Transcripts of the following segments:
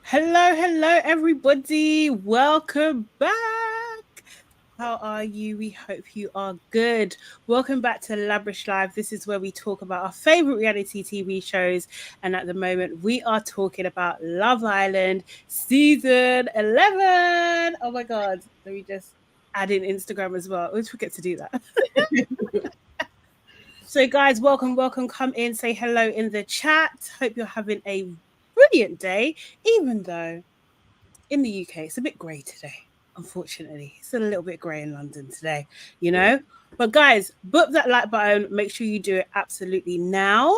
Hello, everybody. Welcome back. How are you? We hope you are good. Welcome back to LABRISH Live. This is where we talk about our favorite reality TV shows. And at the moment, we are talking about Love Island season 11. Oh my God. Let me just add in Instagram as well. I always forget to do that. So, guys, welcome. Come in, say hello in the chat. Hope you're having a brilliant day, even though in the UK, it's a bit grey today, unfortunately. It's a little bit grey in London today, you know? But guys, book that like button. Make sure you do it absolutely now.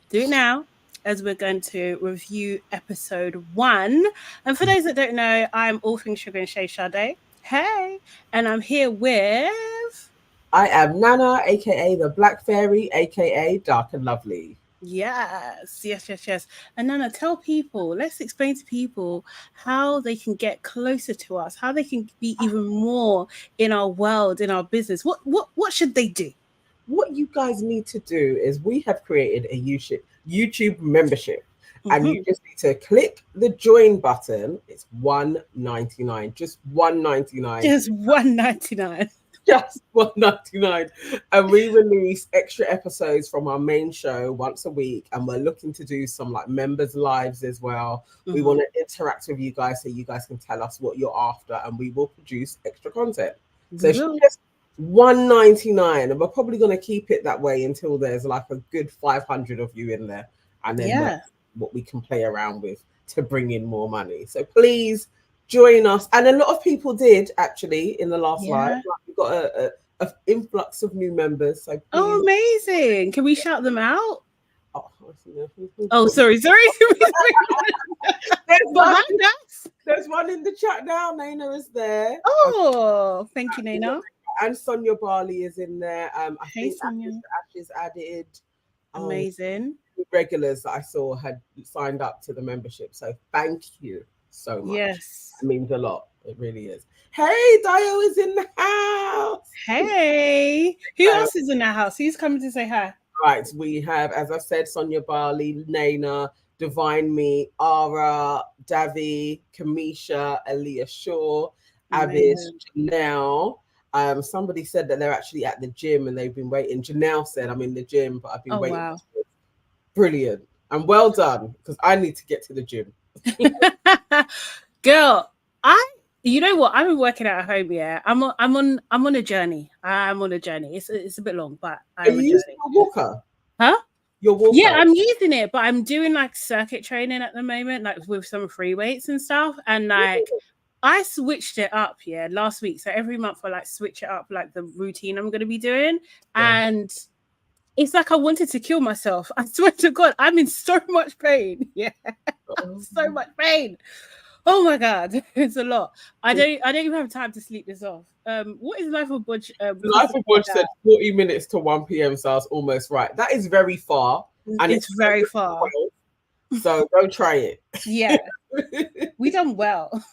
Do it now, as we're going to review episode 1. And for those that don't know, I'm all things sugar and Sade. Hey, and I'm here with... I am Nana, aka the Black Fairy, aka Dark and Lovely. Yes. And Nana, tell people, let's explain to people how they can get closer to us, how they can be even more in our world, in our business. What should they do? What you guys need to do is we have created a YouTube membership. And you just need to click the join button. It's $1.99. Just $1.99. Just $1.99. Just $1.99. And we release extra episodes from our main show once a week. And we're looking to do some like members lives as well. We want to interact with you guys so you guys can tell us what you're after, and we will produce extra content. So it's just $1.99, and we're probably going to keep it that way until there's like a good 500 of you in there, and then what we can play around with to bring in more money. So please join us. And a lot of people did actually in the last live. Like, we got a influx of new members. So oh, amazing! Can we shout them out? Sorry. There's one in the chat now. Nana is there. Oh, thank you, Nana. And Sonia Barley is in there. I think Sonia. Ash is added. Amazing. Regulars that I saw had signed up to the membership. So thank you so much. Yes. It means a lot. It really is. Hey, Dio is in the house. Hey. Who else is in the house? Who's coming to say hi? Right. We have, as I said, Sonia Barley, Nana, Divine Me, Ara, Davi, Kamisha, Aaliyah Shaw, Avis, Janelle. Somebody said that they're actually at the gym and they've been waiting. Janelle said, I'm in the gym, but I've been waiting. Wow. Brilliant. And well done, because I need to get to the gym. Girl, you know what? I've been working out at home, yeah. I'm on a journey. I'm on a journey. It's a bit long, but I'm Are you using a walker? Huh? Your walker? Yeah, I'm using it, but I'm doing like circuit training at the moment, like with some free weights and stuff. And like I switched it up, last week. So every month I like switch it up, like the routine I'm gonna be doing. And it's like I wanted to kill myself. I swear to God, I'm in so much pain. Yeah. So much pain. Oh my God, it's a lot. I don't even have time to sleep this off. What is Life of Budge? Life of Budge said 40 minutes to 1 p.m. So I was almost right. That is very far. And it's very far. So don't try it. Yeah. We done well.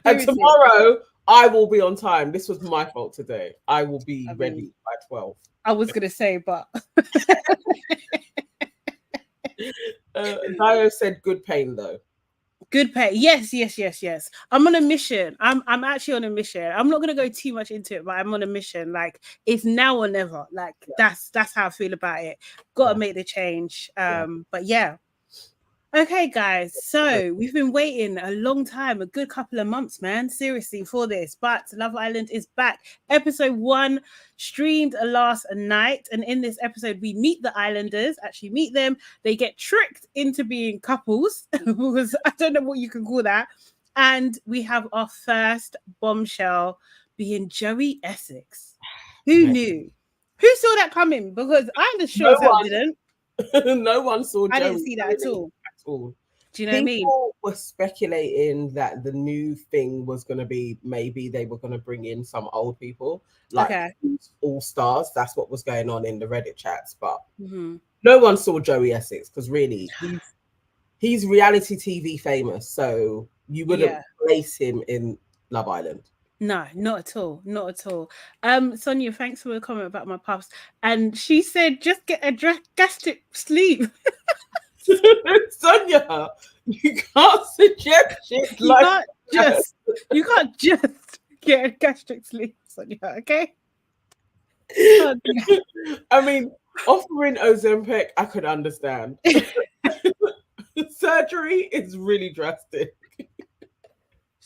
And tomorrow I will be on time. This was my fault today. I will be ready by 12. I was gonna say, but Dio said good pain though. Good pay. Yes. I'm on a mission. I'm actually on a mission. I'm not gonna go too much into it, but I'm on a mission. Like it's now or never. Like that's how I feel about it. Gotta make the change. But yeah. Okay, guys. So we've been waiting a long time, a good couple of months, man. Seriously, for this. But Love Island is back. Episode 1 streamed last night. And in this episode, we meet the Islanders, actually meet them. They get tricked into being couples, because I don't know what you can call that. And we have our first bombshell being Joey Essex. Who knew? Who saw that coming? Because I'm sure didn't. No one saw Joey. I didn't see that at all. Do you know what I mean? People were speculating that the new thing was going to be maybe they were going to bring in some old people, like all stars. That's what was going on in the Reddit chats. But no one saw Joey Essex because really he's reality TV famous. So you wouldn't place him in Love Island. No, not at all. Not at all. Sonia, thanks for the comment about my puffs. And she said, just get a gastric sleeve. Sonia, you can't suggest shit You like can't just get a gastric sleeve, Sonia, okay? Oh, I mean, offering Ozempic, I could understand. Surgery is really drastic.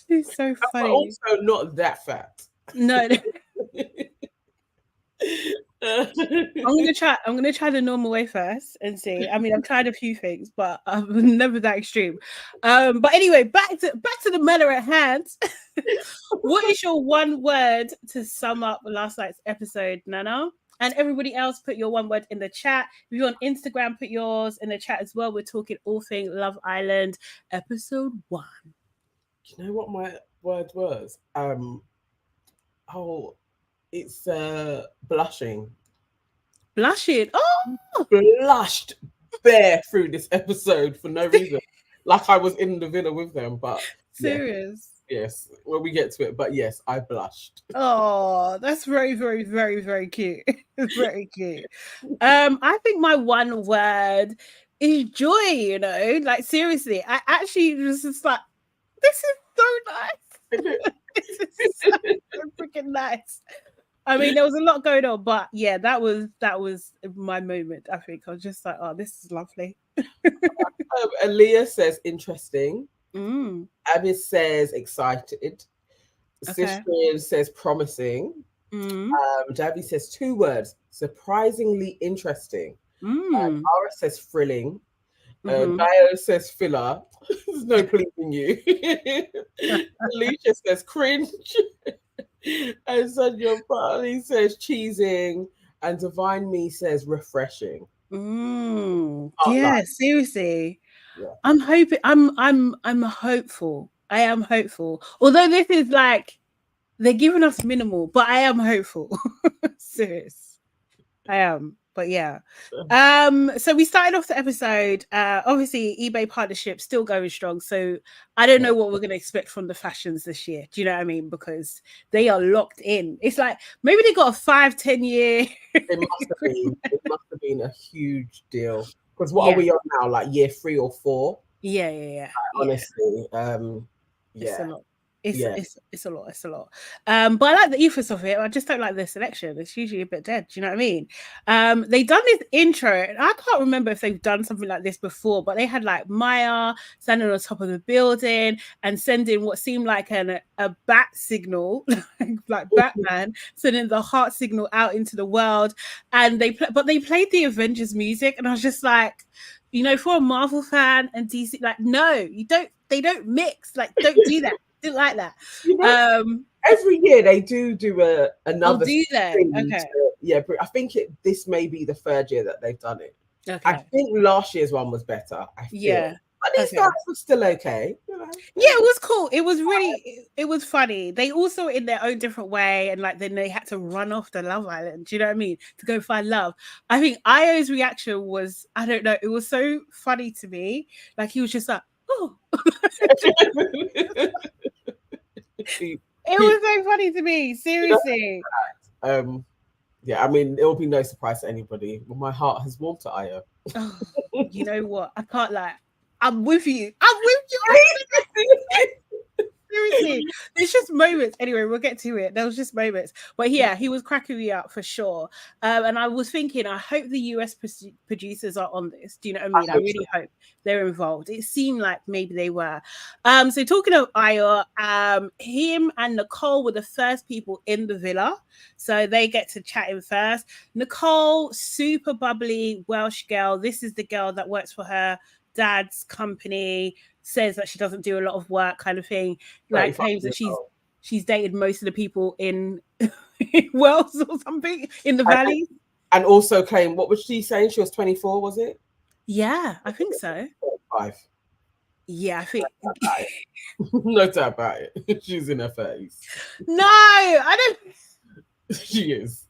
she's so But funny. also not that fat. No. I'm gonna try the normal way first and see. I mean, I've tried a few things, but I'm never that extreme. But anyway, back to the matter at hand. What is your one word to sum up last night's episode, Nana? And everybody else, put your one word in the chat. If you're on Instagram, put yours in the chat as well. We're talking all things Love Island, episode 1. You know what my word was? It's blushing. Blushing. Oh, Blushed bare through this episode for no reason. Like I was in the villa with them, but serious. Yes, when we get to it, but yes, I blushed. Oh, that's very, very, very, very cute. Very cute. I think my one word is joy, you know, like seriously. I actually was just like, this is so nice. This is so freaking nice. I mean, there was a lot going on, but yeah, that was my moment. I think I was just like, oh, this is lovely. Aaliyah says interesting. Mm. Abby says excited. Okay. Sister says promising. Javi says 2 words, surprisingly interesting. Ara says thrilling. Dio says filler. There's no pleasing you. Alicia says cringe. And Sonia Barley says cheesing. And Divine Me says refreshing. Yeah, seriously. Yeah. I'm hoping I'm hopeful. I am hopeful. Although this is like they're giving us minimal, but I am hopeful. Serious. I am. But yeah. So we started off the episode. Obviously eBay partnership still going strong. So I don't know what we're gonna expect from the fashions this year. Do you know what I mean? Because they are locked in. It's like maybe they got a 5-10 year. It must have been a huge deal. Because what are we on now? Like year 3 or 4? Yeah. Honestly, It's a lot. It's a lot. But I like the ethos of it. I just don't like the selection. It's usually a bit dead. Do you know what I mean? They done this intro. And I can't remember if they've done something like this before, but they had like Maya standing on top of the building and sending what seemed like a bat signal, like Batman, sending the heart signal out into the world. And they played the Avengers music, and I was just like, you know, for a Marvel fan and DC, like, no, you don't. They don't mix. Like, don't do that. Didn't like that. You know, every year they do another. Do they? Okay. But I think this may be the 3rd year that they've done it. Okay. I think last year's one was better. I feel. But these guys were still okay. You know? Yeah, it was cool. It was really, it was funny. They also in their own different way, and like then they had to run off the Love Island. Do you know what I mean? To go find love. I think Io's reaction was, I don't know, it was so funny to me. Like he was just like, oh. It was so funny to me, seriously. Yeah, I mean, it will be no surprise to anybody, but my heart has warmed to Io. Oh, you know what? I can't lie. I'm with you. Seriously, there's just moments. Anyway, we'll get to it. There was just moments, but yeah, he was cracking me up for sure. And I was thinking, I hope the US producers are on this. Do you know what I mean? I really hope they're involved. It seemed like maybe they were. So talking of Io, him and Nicole were the first people in the villa, so they get to chat in first. Nicole, super bubbly Welsh girl. This is the girl that works for her dad's company, says that she doesn't do a lot of work, kind of thing, like claims that she's dated most of the people in Wales or something in the valley, and also claim, what was she saying, she was 24, was it? Yeah, I think so. 5. Yeah, I think no doubt about it. She's in her 30s. No, I don't. She is.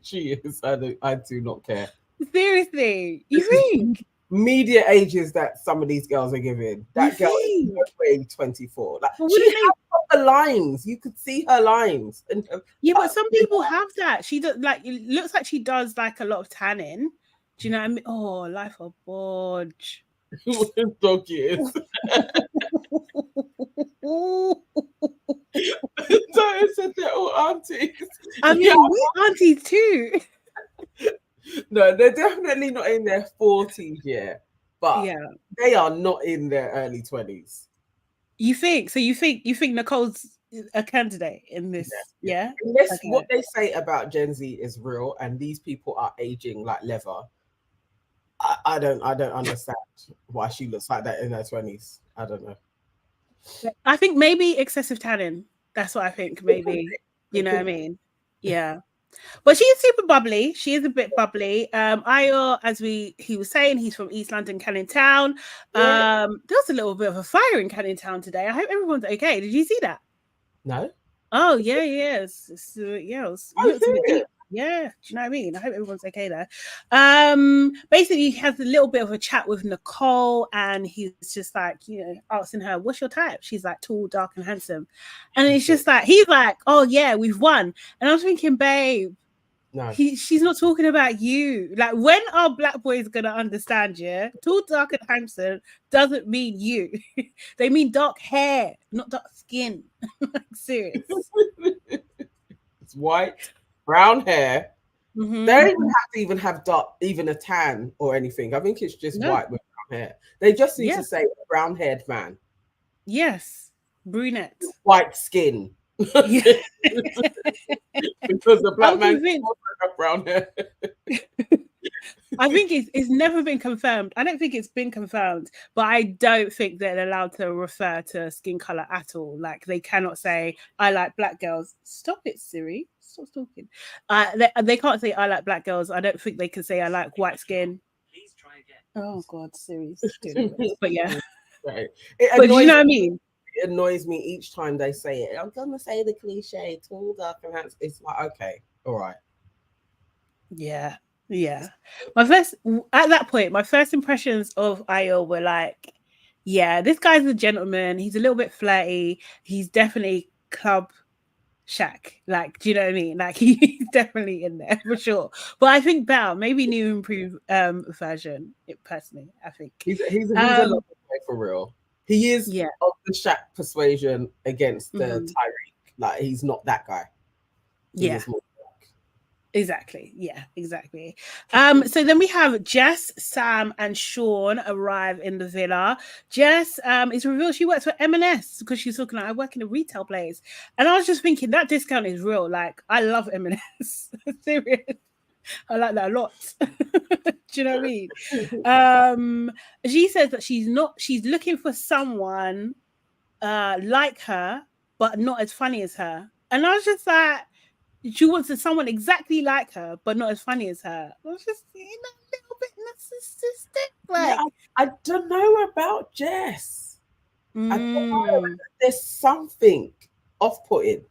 She is. I do not care. Seriously, you think? Media ages that some of these girls are giving. That girl is no 24. Like, she has the lines. You could see her lines. And yeah, but some people have that. She does, like, it looks like she does like a lot of tanning. Do you know what I mean? Oh, life of Bodge. Dog years. Diane said they're all aunties. I mean, we're aunties too. No, they're definitely not in their 40s yet, but Yeah. they are not in their early 20s. You think? So you think Nicole's a candidate in this? Yeah. Unless what they say about Gen Z is real, and these people are aging like leather. I don't understand why she looks like that in her 20s. I don't know. I think maybe excessive tanning. That's what I think. Maybe, you know what I mean? Yeah. But she is super bubbly. She is a bit bubbly. Ayo, as he was saying, he's from East London, Canning Town. There was a little bit of a fire in Canning Town today. I hope everyone's okay. Did you see that? No. Oh yeah, yes. Yeah, it was yeah, do you know what I mean? I hope everyone's okay there. Basically, he has a little bit of a chat with Nicole, and he's just like, asking her, "What's your type?" She's like, "Tall, dark, and handsome." And it's just like, he's like, "Oh yeah, we've won." And I was thinking, babe, no, she's not talking about you. Like, when are black boys gonna understand? Yeah, tall, dark, and handsome doesn't mean you. They mean dark hair, not dark skin. Like, serious. It's white, brown hair. Mm-hmm. They don't even have dark, even a tan or anything. I think it's just white with brown hair. They just need to say brown-haired man. Yes, brunette, white skin. Yeah. Because the black man also have brown hair. I think it's never been confirmed. I don't think it's been confirmed, but I don't think they're allowed to refer to skin color at all. Like, they cannot say, "I like black girls." Stop it, Siri. Stop talking. They can't say, "I like black girls." I don't think they can say, "I like white skin." Please try again. Oh God, Siri. But yeah. Right. But do you know what I mean? It annoys me each time they say it. I'm gonna say the cliche, tall, dark, and handsome. It's like, okay, all right. Yeah. Yeah. At that point, my first impressions of Ayo were like, yeah, this guy's a gentleman. He's a little bit flirty. He's definitely club shack. Like, do you know what I mean? Like, he's definitely in there for sure. But I think Bao, maybe new improved version. Personally, I think he's a lot of for real. He is of the Shaq persuasion against the Tyreek. Like, he's not that guy. Exactly. Yeah, exactly. So then we have Jess, Sam, and Sean arrive in the villa. Jess is revealed she works for M&S because she's talking like, "I work in a retail place." And I was just thinking that discount is real. Like, I love M&S. Serious. I like that a lot. Do you know what I mean? She says that she's looking for someone like her, but not as funny as her. And I was just like, she wants someone exactly like her, but not as funny as her. I was just, a little bit narcissistic. Like, I don't know about Jess. I don't know. There's something off-putting.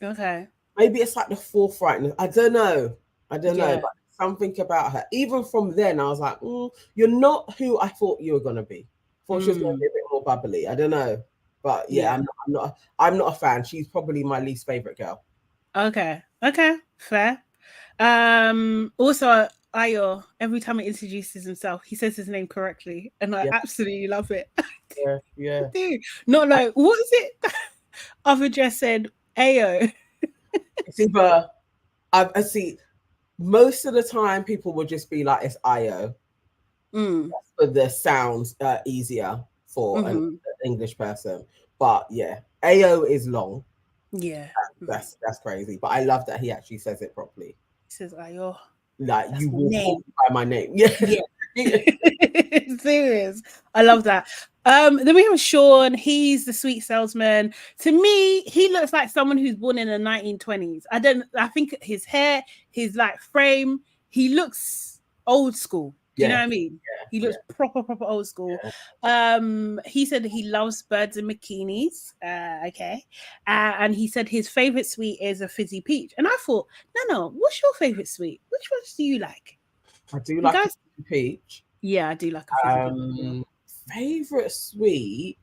Okay. Maybe it's like the forthrightness. I don't know, but something about her. Even from then, I was like, you're not who I thought you were gonna be. I thought she was gonna be a bit more bubbly. I don't know, but I'm not a fan. She's probably my least favorite girl. Okay, fair. Also, Ayo, every time he introduces himself, he says his name correctly, and I absolutely love it. Yeah. Dude, not like, what is it? Other Jess said Ayo. It's either I see. Most of the time, people will just be like, "It's Ayo," but the sounds easier for an English person. But yeah, Ayo is long. Yeah, that's crazy. But I love that he actually says it properly. He says Ayo. Like, you will call me by my name. Yeah. Serious. I love that. Then we have Sean. He's the sweet salesman. To me, he looks like someone who's born in the 1920s. I think his hair, his like frame, he looks old school. Do you know what I mean? He looks proper old school. He said that he loves birds and bikinis. Okay. And he said his favorite sweet is a fizzy peach. And I thought, no, what's your favorite sweet? Which ones do you like? I do like a fizzy peach. Yeah, I do like a fizzy peach. Favorite sweet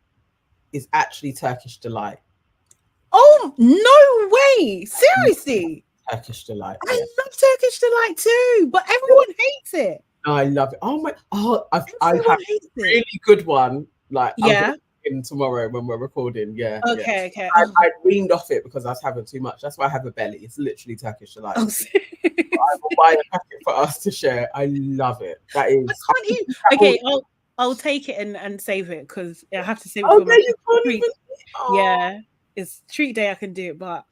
is actually Turkish Delight. Oh, no way. Seriously. Turkish Delight. I love Turkish Delight too, but everyone hates it. I love it. Oh my! Oh, I have Everyone a hates it. really good one. Like, Yeah. in tomorrow when we're recording. Yeah. Okay. Yeah. Okay. I weaned off it because I was having too much. That's why I have a belly. It's literally Turkish delight. Oh, I will buy a packet for us to share. I love it. That is. I can't eat. Okay, I'll take it and save it because I have to save it Oh, for no, my you can't treat. even. Oh. Yeah, it's treat day. I can do it, but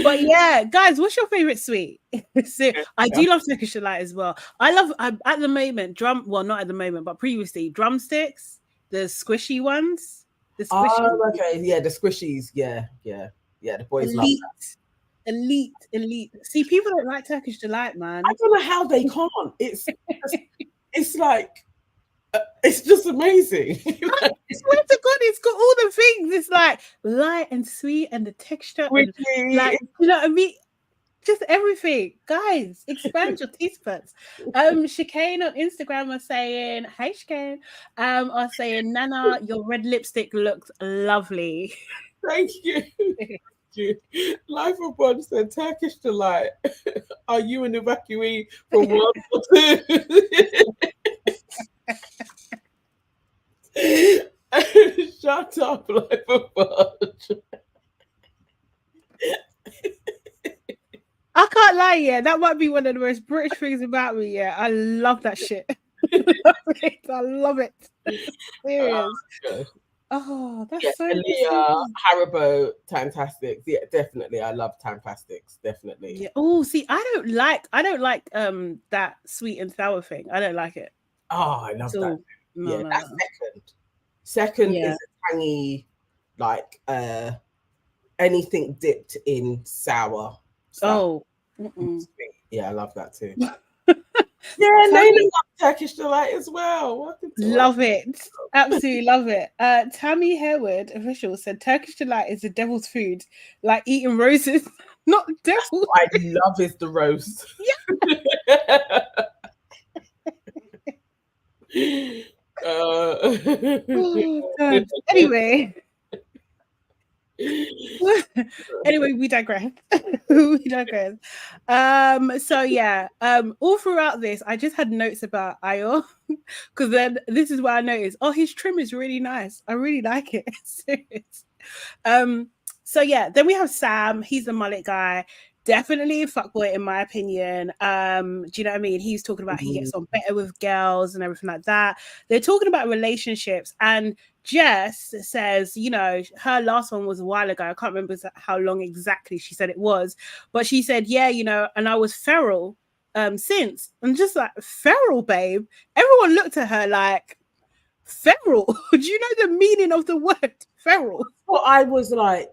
but yeah, guys, what's your favorite sweet? So, I do love Turkish delight as well. I'm at the moment well, not at the moment, but previously drumsticks, the squishy ones, the squishy. Oh, okay. Yeah, the squishies. Yeah. The boys love that. Elite. See, people don't like Turkish delight, man. I don't know how they can't. It's like it's just amazing. I swear to God, it's got all the things. It's like light and sweet, and the texture, and like, you know what I mean. Just everything, guys. Expand your taste buds. Chicane on Instagram was saying, "Hey, Chicane," are saying, "Nana, your red lipstick looks lovely." Thank you. Life of Bond said, Turkish delight. Are you an evacuee from World War II? Shut up, Life of Bond. I can't lie, yeah. That might be one of the most British things about me, yeah. I love that shit. I love it. Serious. Oh, that's so Haribo Tantastics. Yeah, definitely. I love Tantastics. Definitely. Yeah. Oh, see, I don't like that sweet and sour thing. I don't like it. Oh, I love that. No, yeah, that's second. Second is a tangy, like anything dipped in sour stuff. Oh. Yeah, I love that too. Yeah, Layla loves Turkish delight as well. Love it. Absolutely love it. Tammy Harewood official said Turkish delight is the devil's food, like eating roses, not devil. What I love is the roast. Yeah. Anyway, we digress. So yeah, all throughout this, I just had notes about Ayo because then this is what I noticed. Oh, his trim is really nice. I really like it. So yeah, then we have Sam. He's the mullet guy. Definitely a fuckboy in my opinion. Do you know what I mean? He's talking about he gets on better with girls and everything like that. They're talking about relationships, and Jess says, you know, her last one was a while ago. I can't remember how long exactly she said it was, but she said, yeah, you know, and I was feral since. I'm just like, feral, babe. Everyone looked at her like, feral? Do you know the meaning of the word feral? Well, I was like,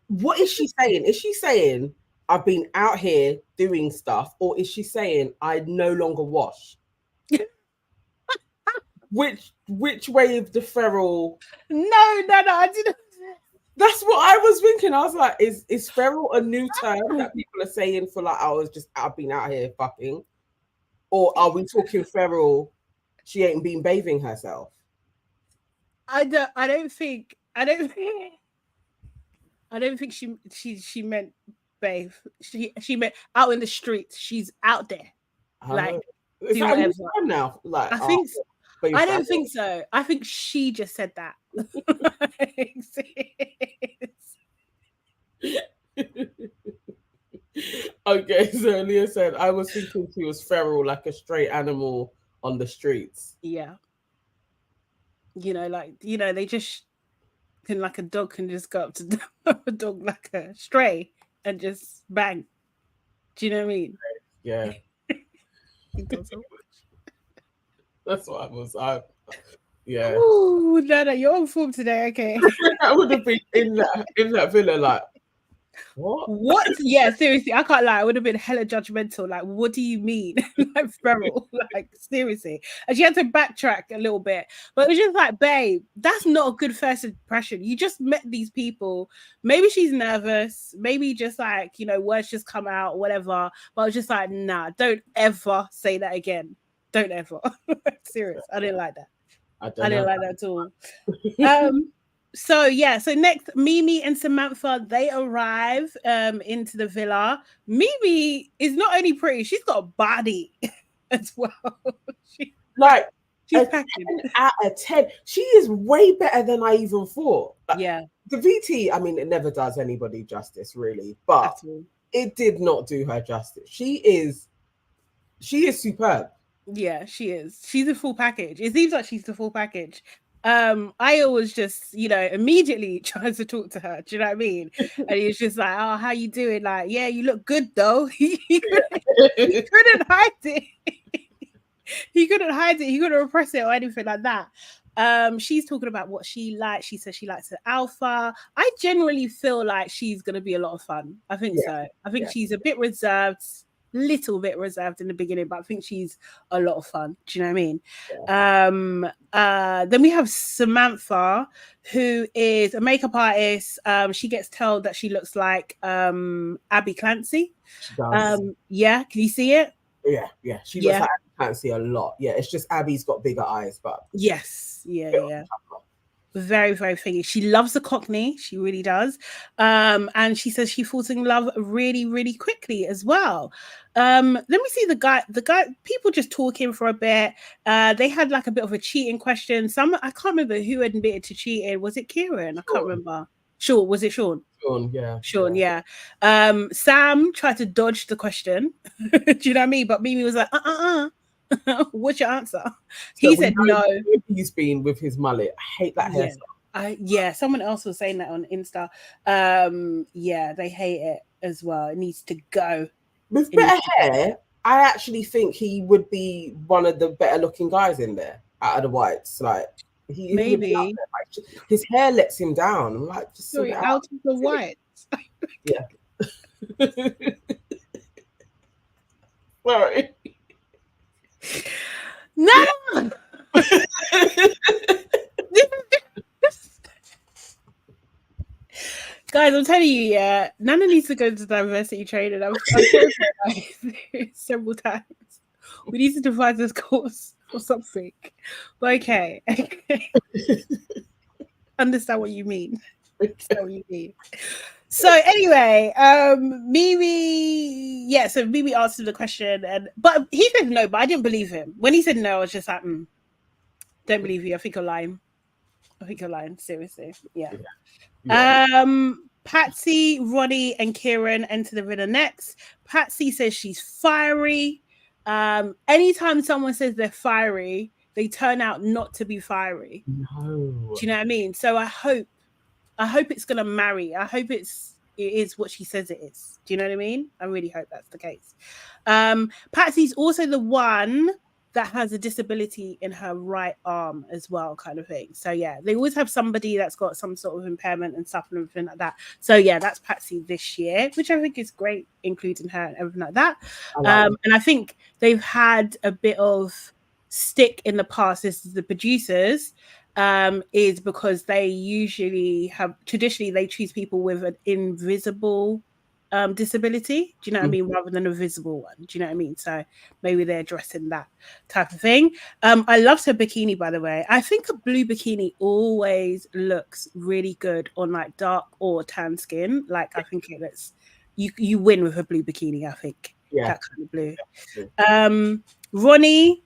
what is she saying? Is she saying I've been out here doing stuff, or is she saying I no longer wash? Which way of the feral? No, I didn't. That's what I was thinking. I was like, is feral a new term that people are saying for like I've been out here fucking? Or are we talking feral? She ain't been bathing herself. I don't think she meant bathe. She meant out in the streets. She's out there. Like is that a new term now? Like I think so. I don't think so. I think she just said that. Okay, so Leah said I was thinking she was feral, like a stray animal on the streets. Yeah. You know, like, you know, they just can, like a dog can just go up to a dog like a stray and just bang. Do you know what I mean? Yeah. That's what I was. Yeah. Oh, no, you're on form today. Okay. I would have been in that villa like, what? Yeah, seriously, I can't lie. I would have been hella judgmental. Like, what do you mean? Like, feral? Like, seriously. And she had to backtrack a little bit. But it was just like, babe, that's not a good first impression. You just met these people. Maybe she's nervous. Maybe just like, you know, words just come out, whatever. But I was just like, nah, don't ever say that again. Don't ever. Serious. I didn't like that. I didn't like that at all. So next, Mimi and Samantha, they arrive into the villa. Mimi is not only pretty, she's got a body as well. Like she's a packing 10 out of 10. She is way better than I even thought. Like, yeah, the VT, I mean, it never does anybody justice, really, but it did not do her justice. She is superb. Yeah, she is. She's a full package. It seems like she's the full package. I always just, immediately tries to talk to her. Do you know what I mean? And he's just like, "Oh, how you doing?" Like, "Yeah, you look good though." he couldn't hide it. He couldn't hide it. He couldn't repress it or anything like that. She's talking about what she likes. She says she likes an alpha. I generally feel like she's gonna be a lot of fun. I think so. I think she's a bit reserved, little bit reserved in the beginning, but I think she's a lot of fun. Do you know what I mean? Then we have Samantha, who is a makeup artist. She gets told that she looks like Abby Clancy. She does. Yeah, can you see it? Yeah. She looks like Abby Clancy a lot. Yeah, it's just Abby's got bigger eyes, but yes, yeah. Very, very thingy. She loves the Cockney. She really does. And she says she falls in love really, really quickly as well. Let me see the guy, people just talking for a bit. They had like a bit of a cheating question. I can't remember who admitted to cheating. Was it Kieran? I can't remember. Sure, was it Sean? Sean, yeah. Sam tried to dodge the question. Do you know what I mean? But Mimi was like, what's your answer? He said no. He's been with his mullet. I hate that hairstyle. Someone else was saying that on Insta. They hate it as well. It needs to go. With better hair, I actually think he would be one of the better looking guys in there out of the whites. Like maybe his hair lets him down. I'm like, just sorry, out of the whites. Yeah. Sorry. No. Guys, I'm telling you, Nana needs to go to diversity training. I've several times. We need to devise this course or something. But okay. Understand what you mean. So anyway, Mimi, so Mimi asked him the question, but he said no, but I didn't believe him. When he said no, I was just like, don't believe you. I think you're lying. Seriously. Yeah. Patsy, Ronnie, and Kieran enter the villa next. Patsy says she's fiery. Anytime someone says they're fiery, they turn out not to be fiery. No. Do you know what I mean? So I hope it's gonna marry. I hope it is what she says it is. Do you know what I mean? I really hope that's the case. Patsy's also the one that has a disability in her right arm as well, kind of thing. So yeah, they always have somebody that's got some sort of impairment and stuff and everything like that. So yeah, that's Patsy this year, which I think is great, including her and everything like that. And I think they've had a bit of stick in the past. This is the producers, is because they traditionally they choose people with an invisible disability. Do you know what I mean? Rather than a visible one. Do you know what I mean? So maybe they're addressing that type of thing. I loved her bikini, by the way. I think a blue bikini always looks really good on like dark or tan skin. Like I think it looks, you win with a blue bikini, I think. That kind of blue. Ronnie,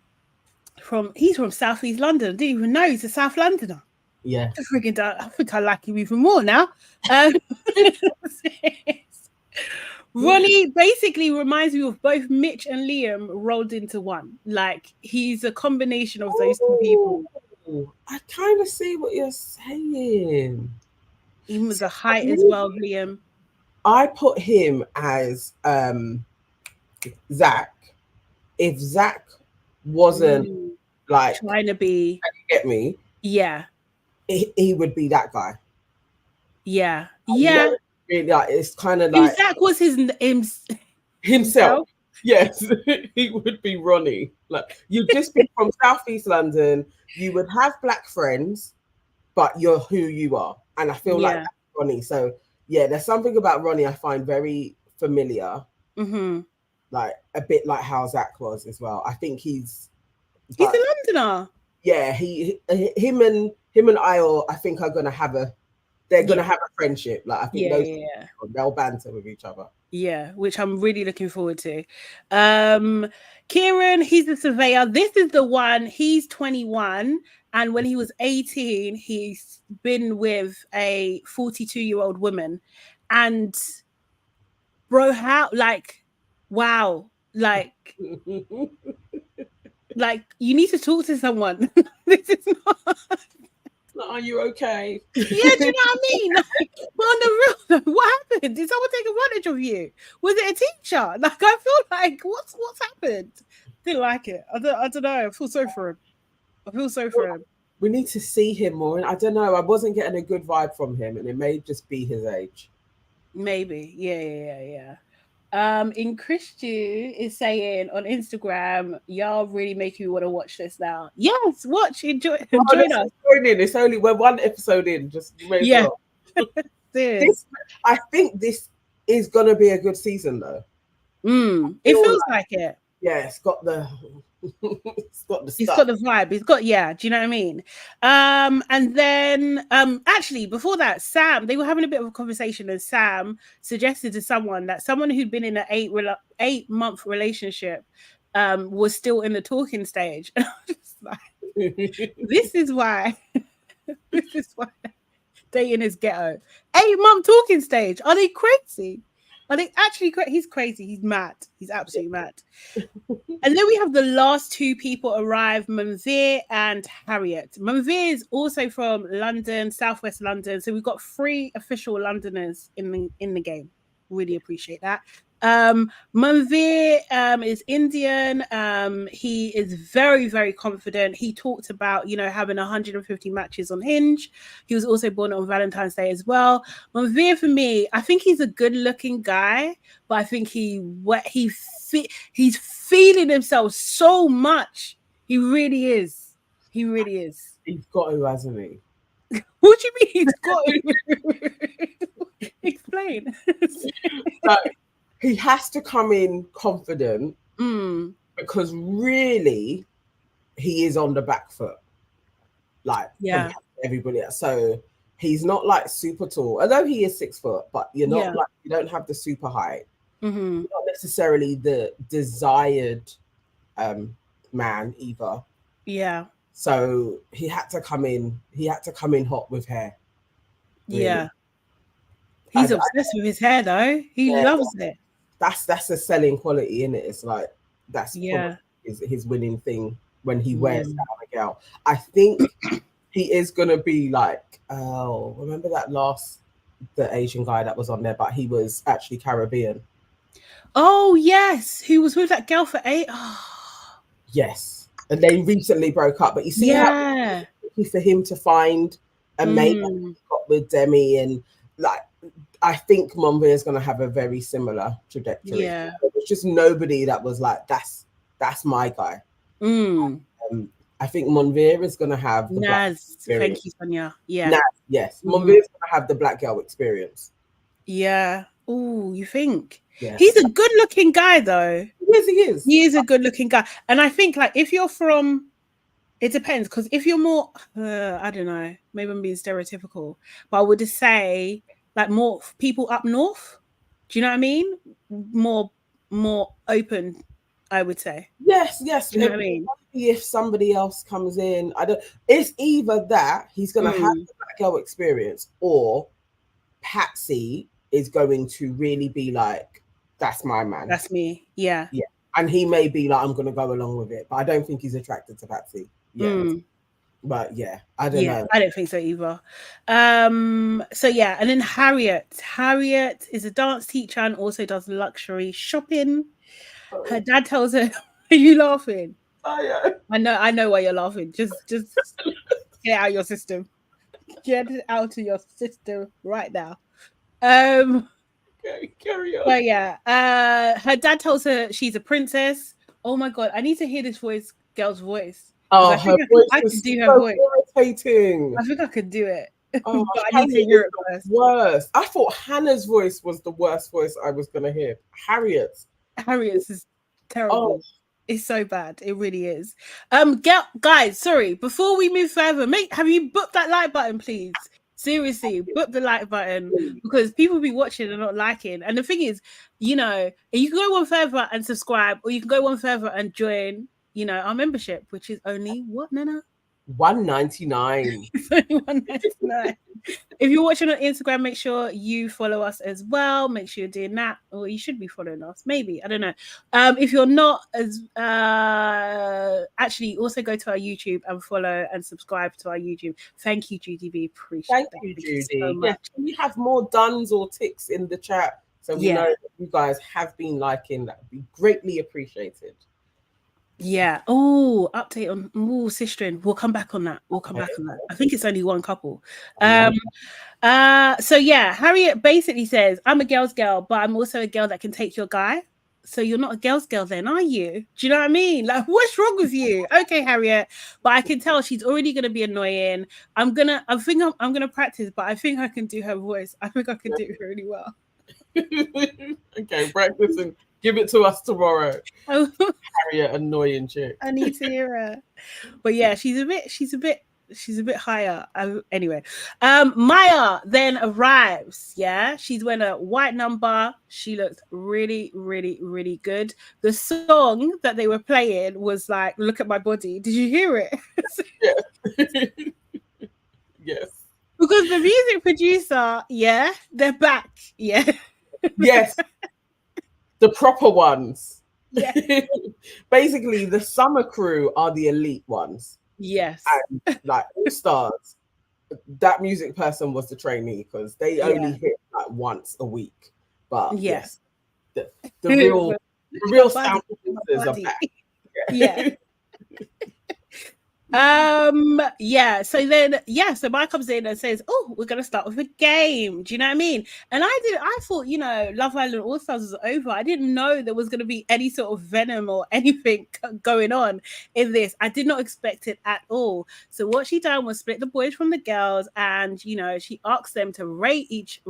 he's from Southeast London. I didn't even know he's a South Londoner. Yeah. I think I like him even more now. Ronnie basically reminds me of both Mitch and Liam rolled into one. Like he's a combination of those two people. I kind of see what you're saying. Even with the height as well, Liam. I put him as Zach. If Zach wasn't like trying to be, get me, he would be that guy. Yeah. Really, like, it's kind of like if Zach was himself. Yes, he would be Ronnie. Like you'd just be from Southeast London. You would have black friends, but you're who you are. And I feel like that's Ronnie. So yeah, there's something about Ronnie I find very familiar. Like a bit like how Zach was as well. I think he's a Londoner. Yeah, him and him and I think are gonna have a friendship. Like I think they'll banter with each other. Yeah, which I'm really looking forward to. Kieran, he's a surveyor. This is the one. He's 21, and when he was 18, he's been with a 42-year-old woman. And bro, how, like, wow, like you need to talk to someone. This is not. Are you okay? Yeah, do you know what I mean? Like, but on the real, what happened? Did someone take advantage of you? Was it a teacher? Like, I feel like what's happened? Didn't like it. I don't know. I feel sorry for him. We need to see him more, and I don't know. I wasn't getting a good vibe from him, and it may just be his age. Maybe, yeah. In Christu is saying on Instagram, y'all really make me want to watch this now. Yes, watch, join us. It's only we're one episode in. Just well. I think this is gonna be a good season, though. It feels like it. Yeah, it's got the stuff. He's got the vibe. He's got, yeah. Do you know what I mean? And then actually before that, Sam, they were having a bit of a conversation, and Sam suggested to someone who'd been in an 8-month relationship was still in the talking stage. And I was just like, this is why dating is ghetto. 8-month talking stage. Are they crazy? Are they actually crazy? He's crazy. He's mad. He's absolutely mad. And then we have the last two people arrive, Manveer and Harriet. Manveer is also from London, Southwest London. So we've got 3 official Londoners in the game. Really appreciate that. Manveer is Indian. He is very, very confident. He talked about, having 150 matches on Hinge. He was also born on Valentine's Day as well. Manveer, for me, I think he's a good-looking guy, but I think he's feeling himself so much. He really is. He really is. He's got to, hasn't he? What do you mean he's got to? Explain. He has to come in confident because really he is on the back foot. Like everybody else. So he's not like super tall, although he is 6 foot, but you're not like, you don't have the super height. Not necessarily the desired man either. Yeah. So he had to come in hot with hair. Really. Yeah. He's obsessed with his hair though. He loves it. That's a selling quality, isn't it? It's like that's his winning thing when he wears that on a girl. I think he is gonna be like, remember the Asian guy that was on there, but he was actually Caribbean. Oh yes, who was with that girl for 8? Oh. Yes, and they recently broke up. But you see how for him to find a mate that got with Demi, and like I think Manveer is going to have a very similar trajectory. Yeah, there's just nobody that was like that's my guy. I think Manveer is going to have the Naz. Thank you, Sonia. Yeah, Naz, yes, Manveer is going to have the black girl experience. Yeah. Oh, you think? Yeah. He's a good-looking guy, though. Yes, he is. He is a good-looking guy, and I think like if you're from, it depends, because if you're more, I don't know, maybe I'm being stereotypical, but I would just say like more people up north. Do you know what I mean? More open, I would say. Yes. Do you know what I mean? If somebody else comes in, it's either that he's going to have the black girl experience, or Patsy is going to really be like, that's my man. That's me. Yeah. Yeah. And he may be like, I'm going to go along with it, but I don't think he's attracted to Patsy. Yeah. But yeah, I don't know. I don't think so either. So yeah, and then Harriet. Harriet is a dance teacher and also does luxury shopping. Her dad tells her, "Are you laughing?" I know why you're laughing. Just get it out of your system. Get it out of your system right now. Okay, carry on. But yeah, her dad tells her she's a princess. Oh my god, I need to hear this girl's voice. Oh, I can do her voice. Irritating. I think I could do it. Oh, but I need to hear it first. Worst. I thought Hannah's voice was the worst voice I was gonna hear. Harriet's is terrible. It's so bad. It really is. Guys, sorry. Before we move further, have you booked that like button, please? Seriously, book the like button because people be watching and not liking. And the thing is, you know, you can go one further and subscribe, or you can go one further and join, you know, our membership, which is only what, Nana? $1.99. It's only $1.99. If you're watching on Instagram, make sure you follow us as well. Make sure you're doing that, or you should be following us. Maybe, I don't know. If you're not, as actually also go to our YouTube and follow and subscribe to our YouTube. Thank you, Judy B. Appreciate that. Thank you, Judy. So much. Yes, we have more duns or ticks in the chat, so we know that you guys have been liking. That would be greatly appreciated. Yeah. Oh, update on Sistrin. We'll come back on that. I think it's only one couple. So yeah, Harriet basically says, I'm a girl's girl, but I'm also a girl that can take your guy. So you're not a girl's girl then, are you? Do you know what I mean? Like, what's wrong with you? Okay, Harriet. But I can tell she's already gonna be annoying. I think I'm gonna practice, but I think I can do her voice. I think I can do it really well. Okay, practice and give it to us tomorrow. Harriet, annoying chick. I need to hear her. But yeah, she's a bit higher. Anyway, Maya then arrives. Yeah, she's wearing a white number. She looks really, really, really good. The song that they were playing was like, "Look at My Body." Did you hear it? Yes. Yes. Because the music producer, yeah, they're back. Yeah. Yes. The proper ones. Yeah. Basically, the summer crew are the elite ones. Yes. And like all stars, that music person was the trainee because they only hit like once a week. But yes, the real sound producers are back. Yeah. So Mike comes in and says, "Oh, we're gonna start with a game." Do you know what I mean? And I thought, you know, Love Island All Stars was over. I didn't know there was gonna be any sort of venom or anything going on in this. I did not expect it at all. So what she done was split the boys from the girls, and you know, she asked them to rate each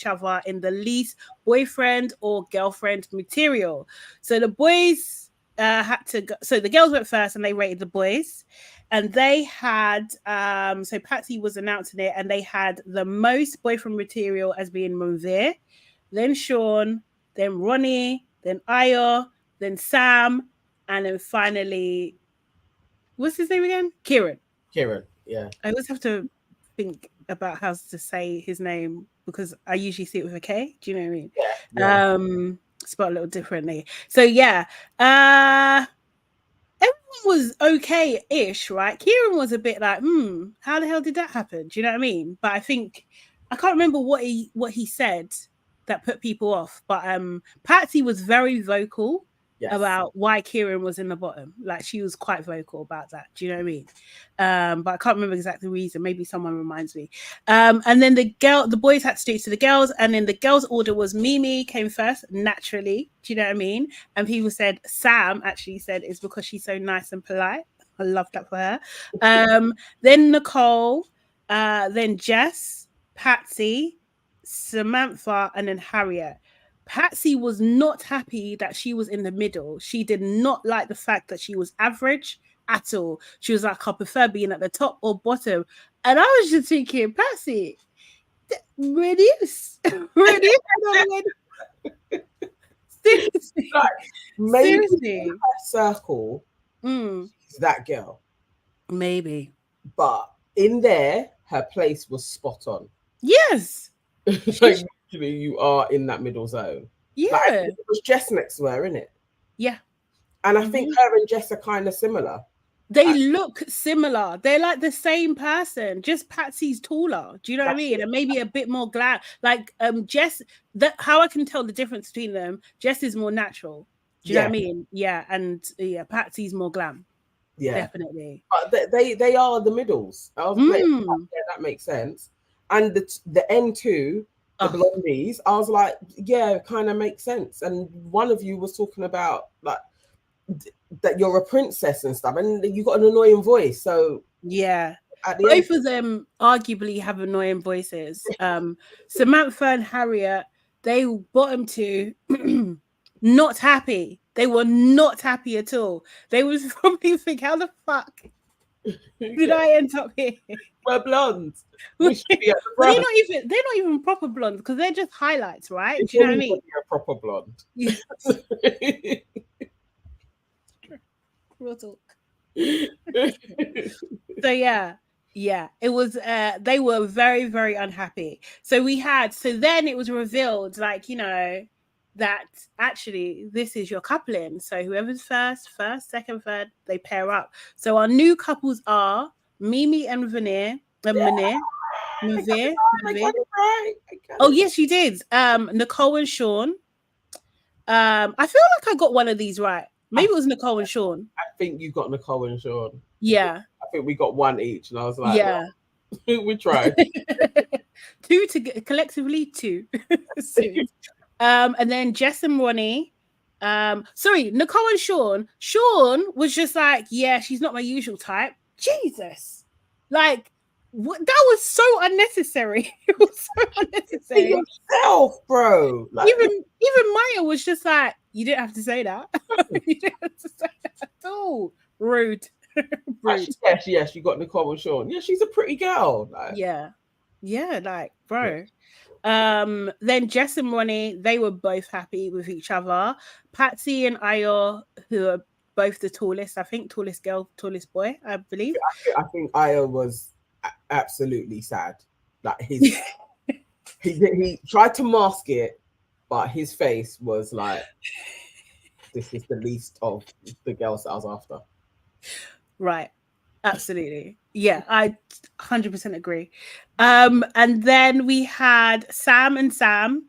other in the least boyfriend or girlfriend material. So the boys had to go. So the girls went first and they rated the boys, and they had so Patsy was announcing it, and they had the most boyfriend material as being Monveer, then Sean, then Ronnie, then Ayo, then Sam, and then finally, what's his name again? Kieran, yeah. I always have to think about how to say his name because I usually see it with a K. Do you know what I mean? Yeah. Spelled a little differently. So yeah, everyone was okay-ish, right? Kieran was a bit like, how the hell did that happen? Do you know what I mean? But I think I can't remember what he said that put people off. But Patsy was very vocal about why Kieran was in the bottom. Like she was quite vocal about that. Do you know what I mean? But I can't remember exactly the reason. Maybe someone reminds me. And then the boys had to do it to the girls, and then the girls' order was Mimi came first, naturally. Do you know what I mean? And people said Sam actually said it's because she's so nice and polite. I love that for her. Then Nicole, then Jess, Patsy, Samantha, and then Harriet. Patsy was not happy that she was in the middle. She did not like the fact that she was average at all. She was like, I prefer being at the top or bottom. And I was just thinking, Patsy, reduce. Seriously. Like, maybe in her circle, she's that girl. Maybe. But in there, her place was spot on. Yes. Like, you are in that middle zone. Yeah. Like, it was Jess next to her, isn't it? Yeah. And I think her and Jess are kind of similar. They look similar. They're like the same person. Just Patsy's taller. Do you know what I mean? And maybe a bit more glam. Like Jess, how I can tell the difference between them, Jess is more natural. Do you know what I mean? Yeah. And Patsy's more glam. Yeah. Definitely. But they are the middles. I was like, yeah, that makes sense. And the N2, the blondies, I was like, yeah, kind of makes sense. And one of you was talking about like that you're a princess and stuff, and you got an annoying voice. So yeah, both of them arguably have annoying voices. Samantha and Harriet, they bottom two, not happy They were not happy at all. They was probably think, how the fuck did I end up here? We're blondes. We should be at the But front. they're not even proper blondes because they're just highlights, right? If Do you know what I mean? anybody a proper blonde. Yes. Real talk. So yeah, it was they were very, very unhappy. So then it was revealed, like, you know, that actually this is your coupling. So whoever's first, second, third, they pair up. So our new couples are Mimi and Veneer. Mavir. Oh yes, you did. Nicole and Sean. I feel like I got one of these right. Maybe it was Nicole and Sean. I think you got Nicole and Sean. Yeah. I think we got one each, and I was like, yeah, well, we tried. collectively two. And then Jess and Ronnie. Sorry, Nicole and Sean. Sean was just like, yeah, she's not my usual type. Jesus, like, what? That was so unnecessary. It was so unnecessary. Yourself, bro. Like, even Maya was just like, you didn't have to say that. You didn't have to say that at all. Rude. Rude. Yes, you got Nicole and Sean. Yeah, she's a pretty girl. Like, yeah, like, bro. Yeah. Then Jess and Ronnie, they were both happy with each other. Patsy and Ayo, who are both the tallest, I think, tallest girl, tallest boy, I believe. I think Ayo was absolutely sad. Like, he tried to mask it, but his face was like, this is the least of the girls that I was after. Right. Absolutely. Yeah, I 100% agree. And then we had Sam and Sam.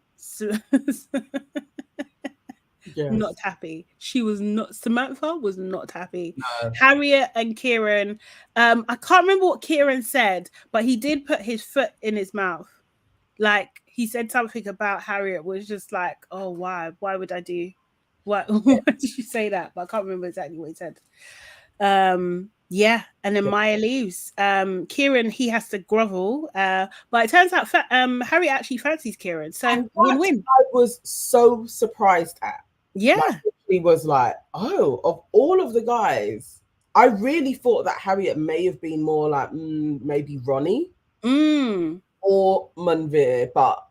Yes. Not happy. She was not. Samantha was not happy. No. Harriet and Kieran. I can't remember what Kieran said, but he did put his foot in his mouth. Like, he said something about Harriet was just like, oh, why would I do what? Why did you say that? But I can't remember exactly what he said. Yeah, and then Maya leaves. Kieran, he has to grovel, but it turns out Harriet actually fancies Kieran, so win-win. I was so surprised at. Yeah, like, he was like, oh, of all of the guys, I really thought that Harriet may have been more like maybe Ronnie or Manveer, but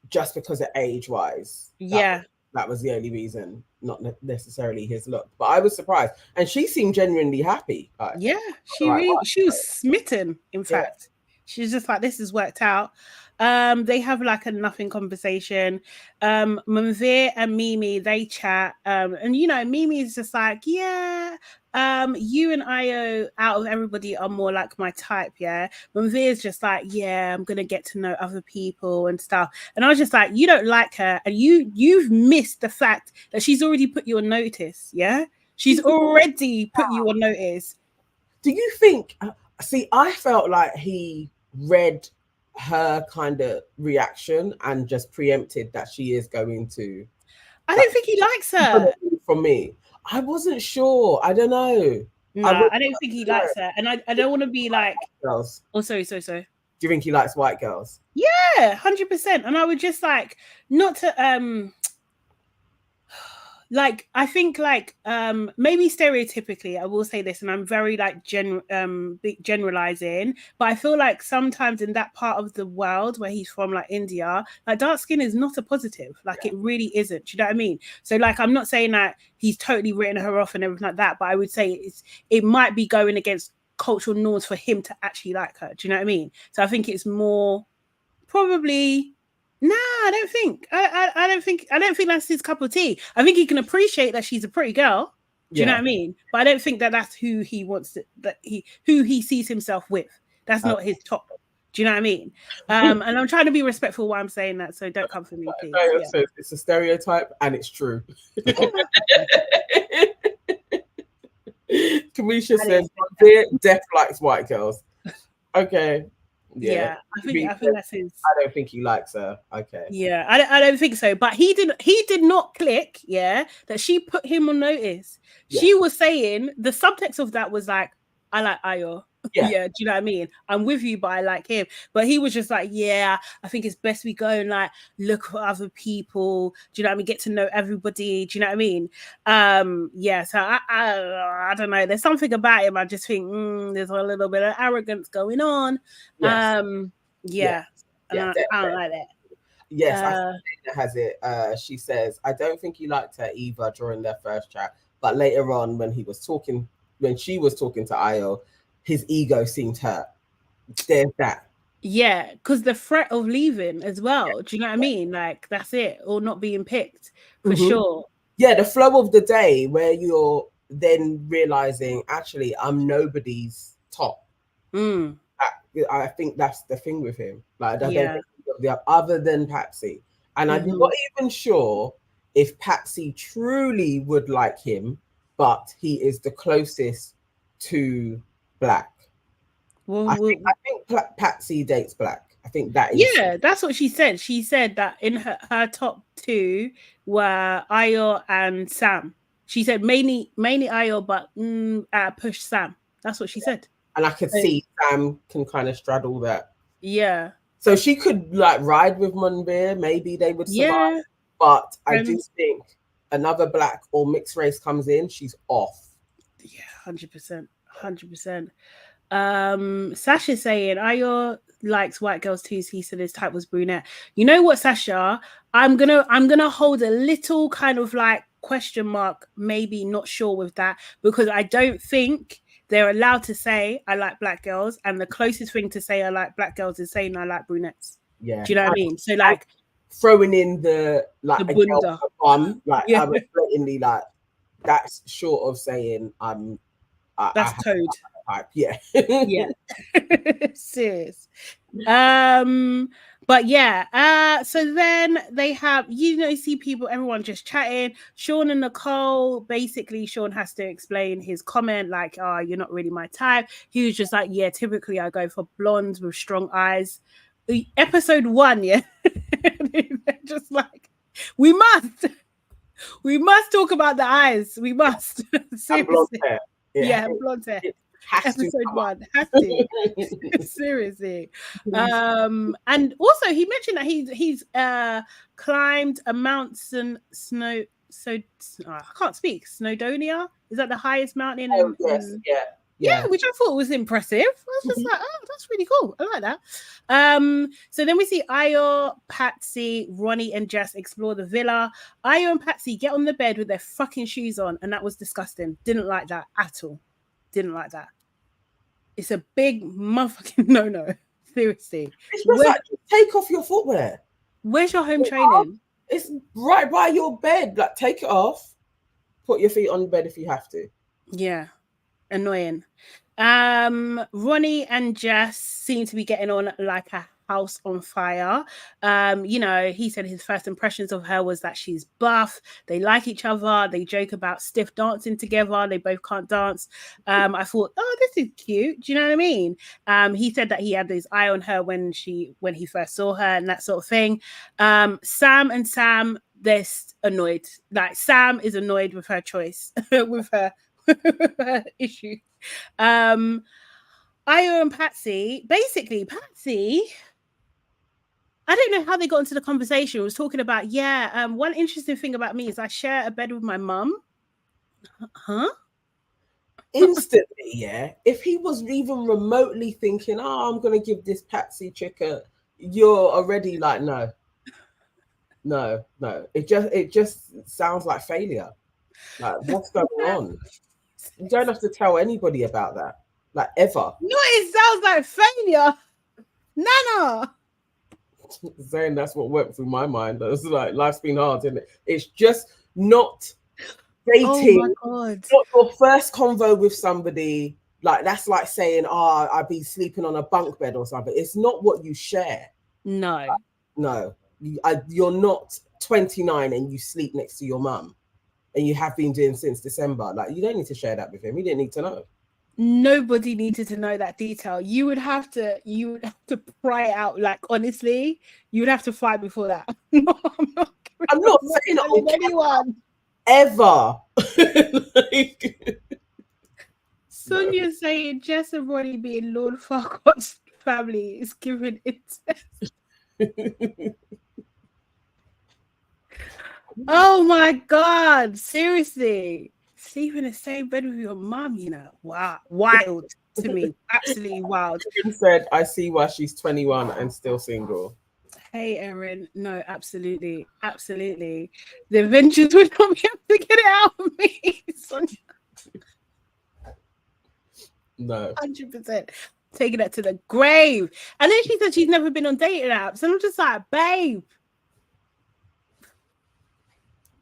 just because of age-wise, that was the only reason, not necessarily his look. But I was surprised, and she seemed genuinely happy. Like, yeah, she was smitten. In fact, she's just like, this has worked out. They have like a nothing conversation. Manveer and Mimi, they chat, and you know, Mimi is just like, yeah, you and Ayo out of everybody are more like my type. Yeah, Manveer is just like, yeah, I'm gonna get to know other people and stuff. And I was just like, you don't like her, and you've missed the fact that she's already put you on notice. Yeah, she's already put you on notice. Do you think? See, I felt like he read her kind of reaction and just preempted that she is going to. I don't think he likes her. For me, I wasn't sure. I don't know. No, I don't think he likes her, and I don't want to be like girls. Oh, sorry. Do you think he likes white girls? Yeah, 100%. And I would just like not to like, I think like maybe stereotypically, I will say this, and I'm very like generalizing, but I feel like sometimes in that part of the world where he's from, like India, like dark skin is not a positive. Like, it really isn't. You know what I mean? So like, I'm not saying that he's totally written her off and everything like that, but I would say it might be going against cultural norms for him to actually like her. Do you know what I mean? So I think it's more probably. No, I don't think. I don't think that's his cup of tea. I think he can appreciate that she's a pretty girl. Do you know what I mean? But I don't think that that's who he wants to. Who he sees himself with. That's not his top. Do you know what I mean? And I'm trying to be respectful while I'm saying that, so don't come for me, please. No, so it's a stereotype, and it's true. Kamisha says, "Death likes white girls." Okay. Yeah, I think that's his. I don't think he likes her. Okay. Yeah, I don't think so. But he did not click. Yeah, that she put him on notice. Yeah. She was saying the subtext of that was like, I like Ayo. Yeah, do you know what I mean? I'm with you, but I like him. But he was just like, yeah, I think it's best we go and like look for other people. Do you know what I mean? Get to know everybody. Do you know what I mean? Yeah. So I don't know. There's something about him. I just think there's a little bit of arrogance going on. Yes. Yeah. Yeah, I don't like that. Yes, I think has it. She says, I don't think he liked her either during their first chat, but later on, when she was talking to Ayo, his ego seemed hurt. There's that. Yeah, because the threat of leaving as well. Do you know what I mean? Like that's it, or not being picked for sure. Yeah, the flow of the day where you're then realizing actually I'm nobody's top. I think that's the thing with him. Like I don't think other than Patsy, and I'm not even sure if Patsy truly would like him, but he is the closest to Black. Well, I think Patsy dates Black. I think that is. Yeah, that's what she said. She said that in her top two were Ayo and Sam. She said mainly Ayo, but push Sam. That's what she said. And I could see Sam can kind of straddle that. Yeah. So she could like ride with Munbir. Maybe they would survive. Yeah. But I do think another Black or mixed race comes in, she's off. Yeah, 100%. 100%. Sasha's saying Ayo likes white girls too, so he said his type was brunette. You know what, Sasha? I'm gonna hold a little kind of like question mark, maybe not sure with that, because I don't think they're allowed to say I like black girls, and the closest thing to say I like black girls is saying I like brunettes. Yeah. Do you know what I mean? So like throwing in the like the bunda. Bum, like I'm blatantly like that's short of saying that's Toad. Yeah. Yeah. Serious. But yeah, so then they have, see people, everyone just chatting. Sean and Nicole, basically Sean has to explain his comment like, oh, you're not really my type. He was just like, yeah, typically I go for blondes with strong eyes. Episode 1, yeah. They're just like, we must talk about the eyes. We must. Seriously. Yeah, blonde hair. Episode 1 has to. Seriously. And also he mentioned that he's climbed a mountain I can't speak. Snowdonia? Is that the highest mountain? Yeah, which I thought was impressive. I was just like, oh, that's really cool. I like that. So then we see Ayo, Patsy, Ronnie, and Jess explore the villa. Ayo and Patsy get on the bed with their fucking shoes on, and that was disgusting. Didn't like that at all. Didn't like that. It's a big motherfucking no. Seriously. It's just like, take off your footwear. Where's your home training? It's right by your bed. Like, take it off. Put your feet on the bed if you have to. Yeah. Annoying. Ronnie and Jess seem to be getting on like a house on fire. He said his first impressions of her was that she's buff. They like each other. They joke about stiff dancing together. They both can't dance. I thought, oh, this is cute. Do you know what I mean? He said that he had his eye on her when he first saw her and that sort of thing. Sam, they're annoyed. Like Sam is annoyed with her choice, with her issue. Ayo and Patsy, basically Patsy, I don't know how they got into the conversation. It was talking about, one interesting thing about me is I share a bed with my mum. Huh? Instantly, yeah. If he was even remotely thinking, oh, I'm going to give this Patsy chick you're already like, no. It just sounds like failure. Like, what's going on? You don't have to tell anybody about that, like ever. No, it sounds like failure. Nana. Saying that's what went through my mind. It was like life's been hard, isn't it? It's just not dating. Oh my God. Not your first convo with somebody. Like that's like saying, "Oh, I'd be sleeping on a bunk bed or something." It's not what you share. No. No, you're not 29 and you sleep next to your mum. And you have been doing since December. Like, you don't need to share that with him. He didn't need to know. Nobody needed to know that detail. You would have to pry it out. Like, honestly, you would have to fight before that. I'm not saying anyone ever. Sonia saying Jess and Ronnie being Lord Farquaad's family is giving incest. Oh my God, seriously. Sleep in the same bed with your mum, you know. Wow. Wild to me. Absolutely wild. Erin said, I see why she's 21 and still single. Hey, Erin. No, absolutely. Absolutely. The Avengers would not be able to get it out of me. Sonia. No. 100%. Taking that to the grave. And then she said she's never been on dating apps. And I'm just like, babe,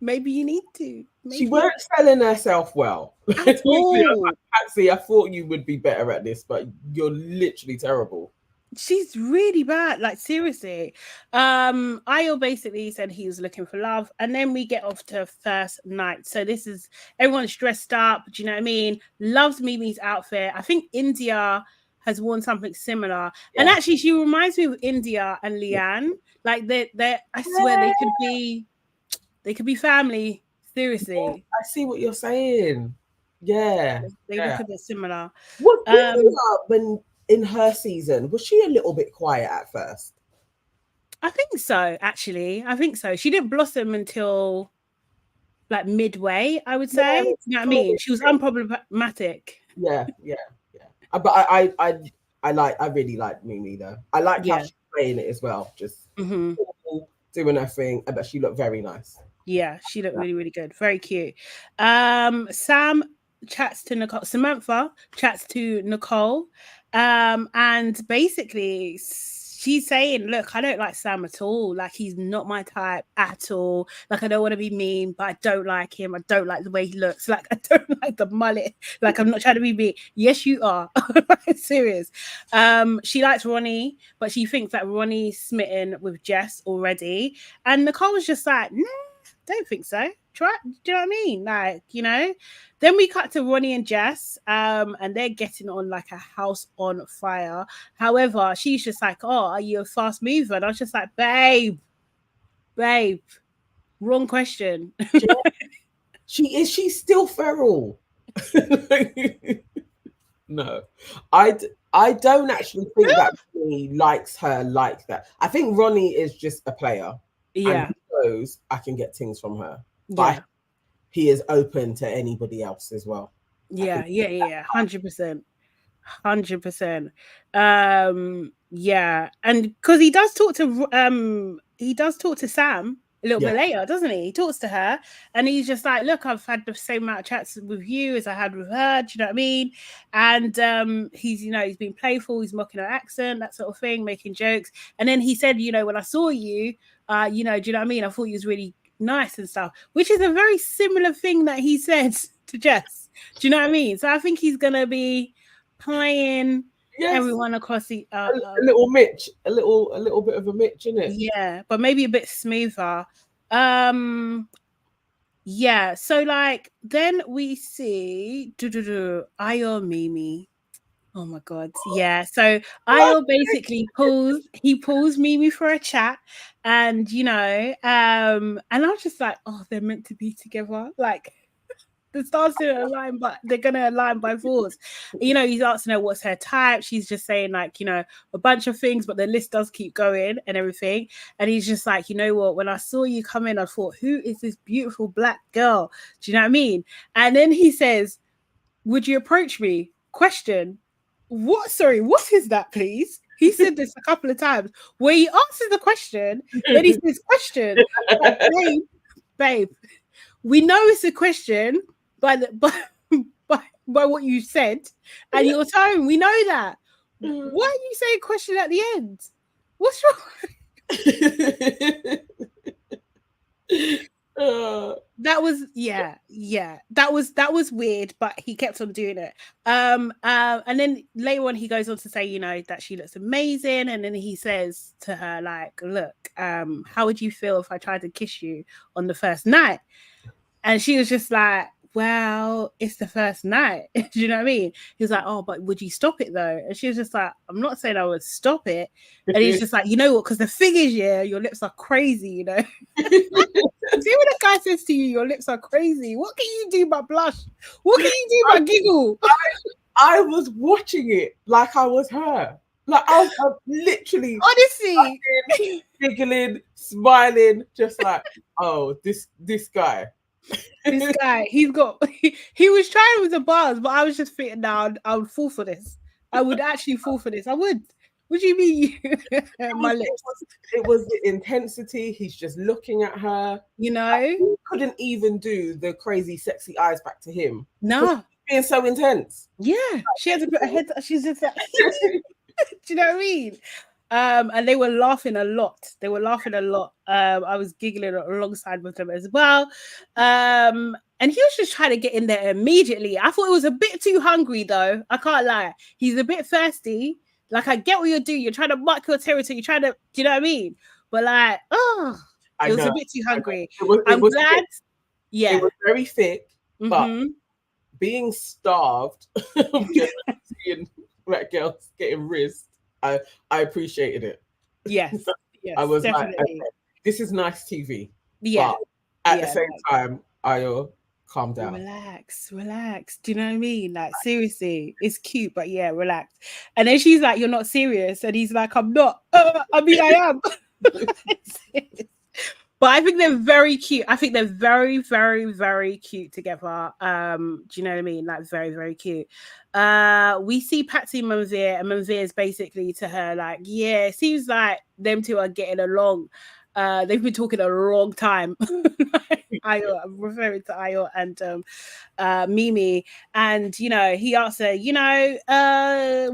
maybe you need to. Maybe she weren't selling herself well. At all. Patsy, I thought you would be better at this, but you're literally terrible. She's really bad, like seriously. Ayo basically said he was looking for love, and then we get off to first night. So this is everyone's dressed up, do you know what I mean? Loves Mimi's outfit. I think India has worn something similar. Yeah. And actually she reminds me of India and Leanne. Like they I swear they could be family. Seriously. Yeah, I see what you're saying. Yeah. They look a bit similar. What when in her season, was she a little bit quiet at first? I think so, actually. I think so. She didn't blossom until like midway, I would say. Yeah, you know what I mean? She was unproblematic. Yeah. But I really like Mimi though. I like how she's playing it as well. Just doing her thing. But she looked very nice. Yeah, she looked really, really good. Very cute. Sam chats to Nicole. Samantha chats to Nicole. And basically she's saying, look, I don't like Sam at all. Like, he's not my type at all. Like, I don't want to be mean, but I don't like him. I don't like the way he looks. Like, I don't like the mullet. Like, I'm not trying to be mean. Yes, you are. Serious. She likes Ronnie, but she thinks that Ronnie's smitten with Jess already. And Nicole was just like, nah, don't think so. Try, do you know what I mean? Like, you know. Then we cut to Ronnie and Jess, and they're getting on like a house on fire. However, she's just like, oh, are you a fast mover? And I was just like, babe, wrong question. She's still feral. No, I don't actually think that Ronnie likes her like that. I think Ronnie is just a player. Yeah. And he knows I can get things from her. But he is open to anybody else as well. Yeah. 100%. Yeah. And because he does talk to Sam a little bit later, doesn't he? He talks to her and he's just like, look, I've had the same amount of chats with you as I had with her. Do you know what I mean? And he's, you know, he's been playful, he's mocking her accent, that sort of thing, making jokes. And then he said, you know, when I saw you, you know, do you know what I mean? I thought you was really nice and stuff, which is a very similar thing that he said to Jess. Do you know what I mean? So I think he's gonna be playing everyone across the a little Mitch, a little bit of a Mitch, isn't it? Yeah, but maybe a bit smoother. Yeah, so like then we see Ayo Mimi. Oh my god, yeah. So Ayo basically pulls Mimi for a chat, and you know, and I'm just like, oh, they're meant to be together. Like the stars didn't align, but they're gonna align by force. You know, he's asking her what's her type. She's just saying like, you know, a bunch of things, but the list does keep going and everything. And he's just like, you know what? When I saw you come in, I thought, who is this beautiful black girl? Do you know what I mean? And then he says, would you approach me? Question. What? Sorry, what is that, please? He said this a couple of times where he answers the question, then he says, question. Like, babe, we know it's a question by what you said and your tone. We know that. Why are you saying question at the end? What's wrong? That was that was weird, but he kept on doing it. And then later on he goes on to say, you know, that she looks amazing, and then he says to her like, look, how would you feel if I tried to kiss you on the first night? And she was just like, well, it's the first night. Do you know what I mean? He was like, oh, but would you stop it though? And she was just like, I'm not saying I would stop it. And he's just like, you know what? Because the thing is, your lips are crazy, you know. See when a guy says to you, your lips are crazy. What can you do but blush? What can you do but giggle? I was watching it like I was her. Like I was literally honestly giggling, smiling, just like, oh, this guy. This guy, he was trying with the bars, but I was just thinking, now I would fall for this. I would actually fall for this. I would. What do you mean? My lips. It was the intensity. He's just looking at her. You know, he couldn't even do the crazy, sexy eyes back to him. No, being so intense. Yeah, she had to put her head. She's just like, do you know what I mean? And they were laughing a lot. I was giggling alongside with them as well. And he was just trying to get in there immediately. I thought it was a bit too hungry, though. I can't lie. He's a bit thirsty. Like, I get what you're doing. You're trying to mark your territory. You're trying to, do you know what I mean? But like, it was a bit too hungry. I'm glad. Yeah. It was very thick, but being starved of just seeing black girls getting rizzed, I appreciated it. Yes. Yes, I was definitely. like, okay, this is nice TV. Yeah. But at the same time, calm down. Relax. Do you know what I mean? Like, seriously, it's cute, but yeah, relax. And then she's like, you're not serious. And he's like, I'm not. I mean, I am. But I think they're very cute. I think they're very, very, very cute together. Do you know what I mean? Like, very, very cute. We see Patsy and Manveer, and Manveer is basically to her like, yeah, it seems like them two are getting along. They've been talking a long time. Ayo, I'm referring to Ayo and Mimi. And, you know, he asked her, you know,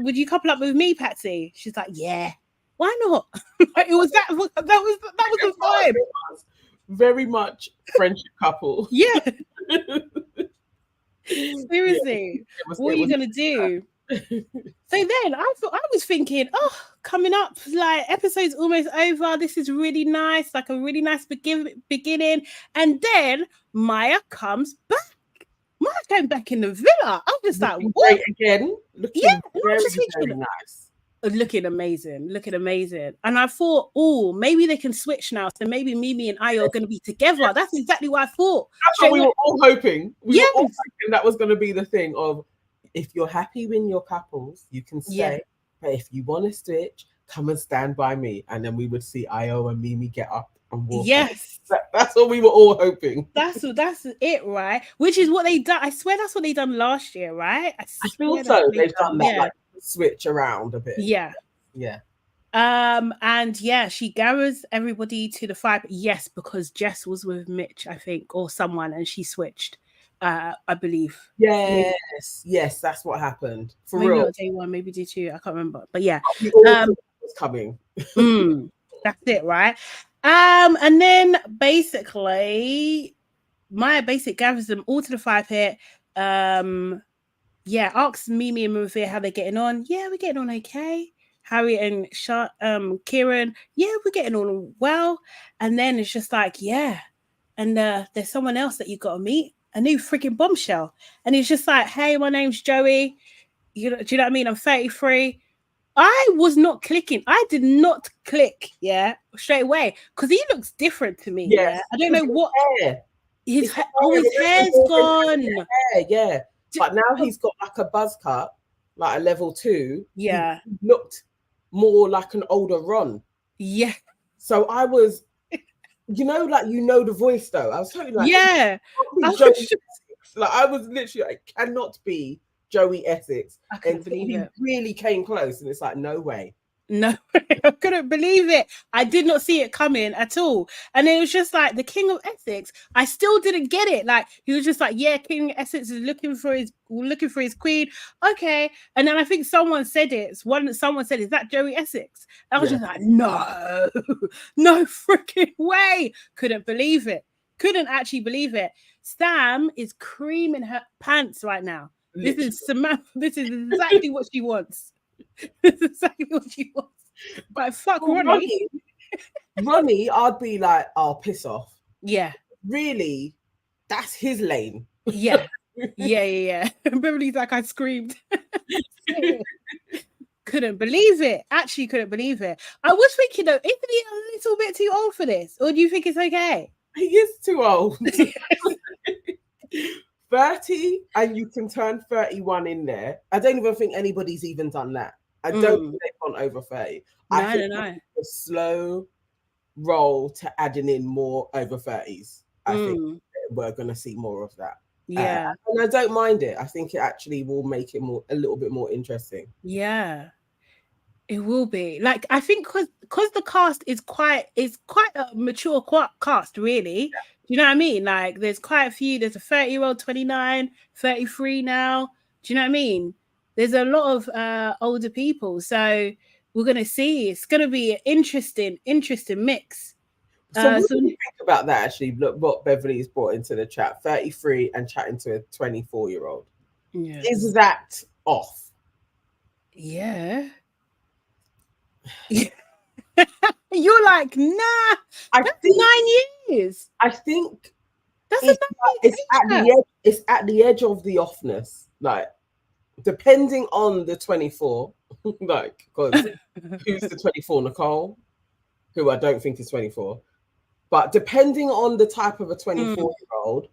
would you couple up with me, Patsy? She's like, yeah. Why not? It was that was the vibe. Very much friendship couple. Yeah. Seriously. Yeah, what are you gonna do? So then I was thinking, oh, coming up, like, episode's almost over. This is really nice, like a really nice beginning. And then Maya comes back. Maya came back in the villa. I'm just like, what? Again, looking very nice. Looking amazing. And I thought, oh, maybe they can switch now. So maybe Mimi and Ayo are going to be together. That's exactly what I thought. That's what we were all hoping. We were all hoping that was going to be the thing of, if you're happy when you're couples, you can stay. Yeah. But if you want to switch, come and stand by me. And then we would see Ayo and Mimi get up and walk. Yes. That's what we were all hoping. That's it, right? Which is what they done. I swear that's what they done last year, right? I feel so. They've done that. Yeah. Like, switch around a bit. Yeah. And yeah, she gathers everybody to the fire. Yes, because Jess was with Mitch, I think, or someone, and she switched. I believe. Yes, that's what happened. For maybe real. Not day one, maybe day two. I can't remember. But yeah, was coming. That's it, right? And then basically, Maya gathers them all to the fire pit. Yeah, asks Mimi and Manveer how they're getting on. Yeah, we're getting on okay. Harry and Kieran, yeah, we're getting on well. And then it's just like, yeah. And there's someone else that you got to meet, a new freaking bombshell. And he's just like, hey, my name's Joey. Do you know what I mean? I'm 33. I was not clicking. I did not click, straight away. Because he looks different to me. Yes. Yeah. I don't know what. His hair's gone. Yeah. But now he's got like a buzz cut, like a level 2. Yeah. He looked more like an older Ron. Yeah. So I was, the voice though. I was totally like, yeah. I was literally, I cannot be Joey Essex. I couldn't believe it. He really came close, and it's like, no way. No, I couldn't believe it. I did not see it coming at all. And it was just like the King of Essex. I still didn't get it. Like, he was just like, yeah, King of Essex is looking for his queen. Okay. And then I think someone said it. Someone said, is that Joey Essex? I was just like, no freaking way. Couldn't believe it. Couldn't actually believe it. Sam is creaming her pants right now. Literally. This is exactly what she wants. This is exactly what she wants. But fuck Ronnie, I'd be like, oh, piss off. Yeah. Really? That's his lane. Yeah. Yeah. Beverly's like, I screamed. Couldn't believe it. Actually couldn't believe it. I was thinking, though, isn't he a little bit too old for this? Or do you think it's okay? He is too old. 30 and you can turn 31 in there. I don't even think anybody's even done that. I don't think they've gone over 30. I think No. a slow roll to adding in more over 30s. I think we're going to see more of that. Yeah. And I don't mind it. I think it actually will make it a little bit more interesting. Yeah. It will be. Like, I think because the cast is quite a mature cast, really. Yeah. Do you know what I mean? Like, there's quite a few. There's a 30-year-old, 29, 33 now. Do you know what I mean? There's a lot of older people. So we're gonna see. It's gonna be an interesting mix. So what do you think about that, actually? Look what Beverly's brought into the chat. 33 and chatting to a 24-year-old. Yeah. Is that off? Yeah. You're like, nah, that's 9 years. I think that's it's at the edge of the offness. Like, depending on the 24, like, because who's the 24? Nicole, who I don't think is 24. But depending on the type of a 24-year-old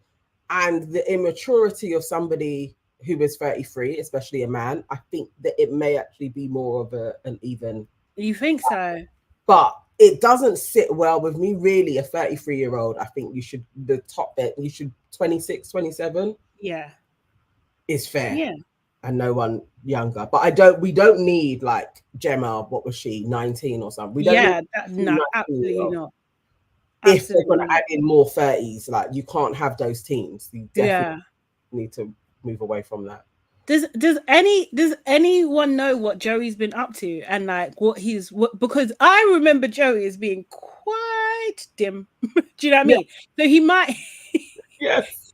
and the immaturity of somebody who is 33, especially a man, I think that it may actually be more of an even. You think so? But it doesn't sit well with me, really. A 33-year-old, I think you should, the top bit, you should 26, 27. Yeah. Is fair. Yeah. And no one younger. But we don't need like Gemma, what was she, 19 or something? We don't no, absolutely not. If they're going to add in more 30s, like, you can't have those teams. You definitely need to move away from that. Does anyone know what Joey's been up to and like because I remember Joey as being quite dim. Do you know what I mean? So he might yes.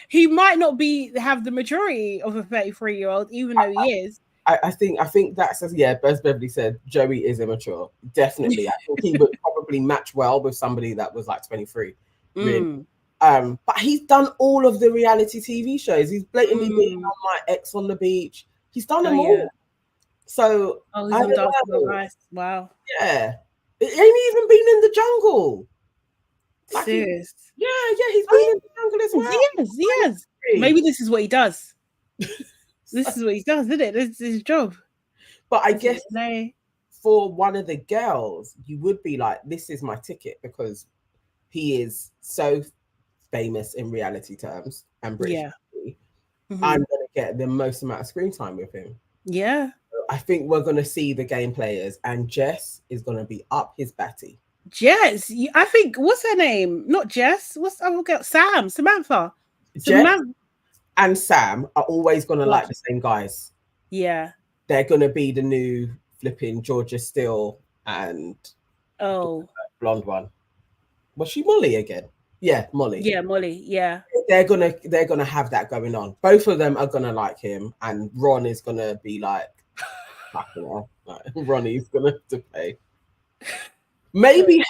he might not have the maturity of a 33-year-old, even though he is. I think that's as Beverly said, Joey is immature. Definitely. I think he would probably match well with somebody that was like 23. Really. But he's done all of the reality TV shows. He's blatantly been on like X on the Beach. He's done them all. Yeah. So he's on Dancing on Ice. Wow. Yeah. It ain't even been in the jungle. Like, serious. He's been in the jungle as well. Yes. Maybe this is what he does. This is what he does, isn't it? This is his job. But I guess for one of the girls, you would be like, this is my ticket, because he is so famous in reality terms and British. I'm going to get the most amount of screen time with him. Yeah. I think we're going to see the game players, and Jess is going to be up his batty. Jess, I think, what's her name? Not Jess. What's the other girl? Samantha. Jess and Sam are always going to like the same guys. Yeah. They're going to be the new flipping Georgia Steele and the blonde one. Was she Molly again? Yeah, Molly. Yeah, Molly. Yeah. They're gonna have that going on. Both of them are gonna like him, and Ron is gonna be like, Ronnie's gonna have to pay. Maybe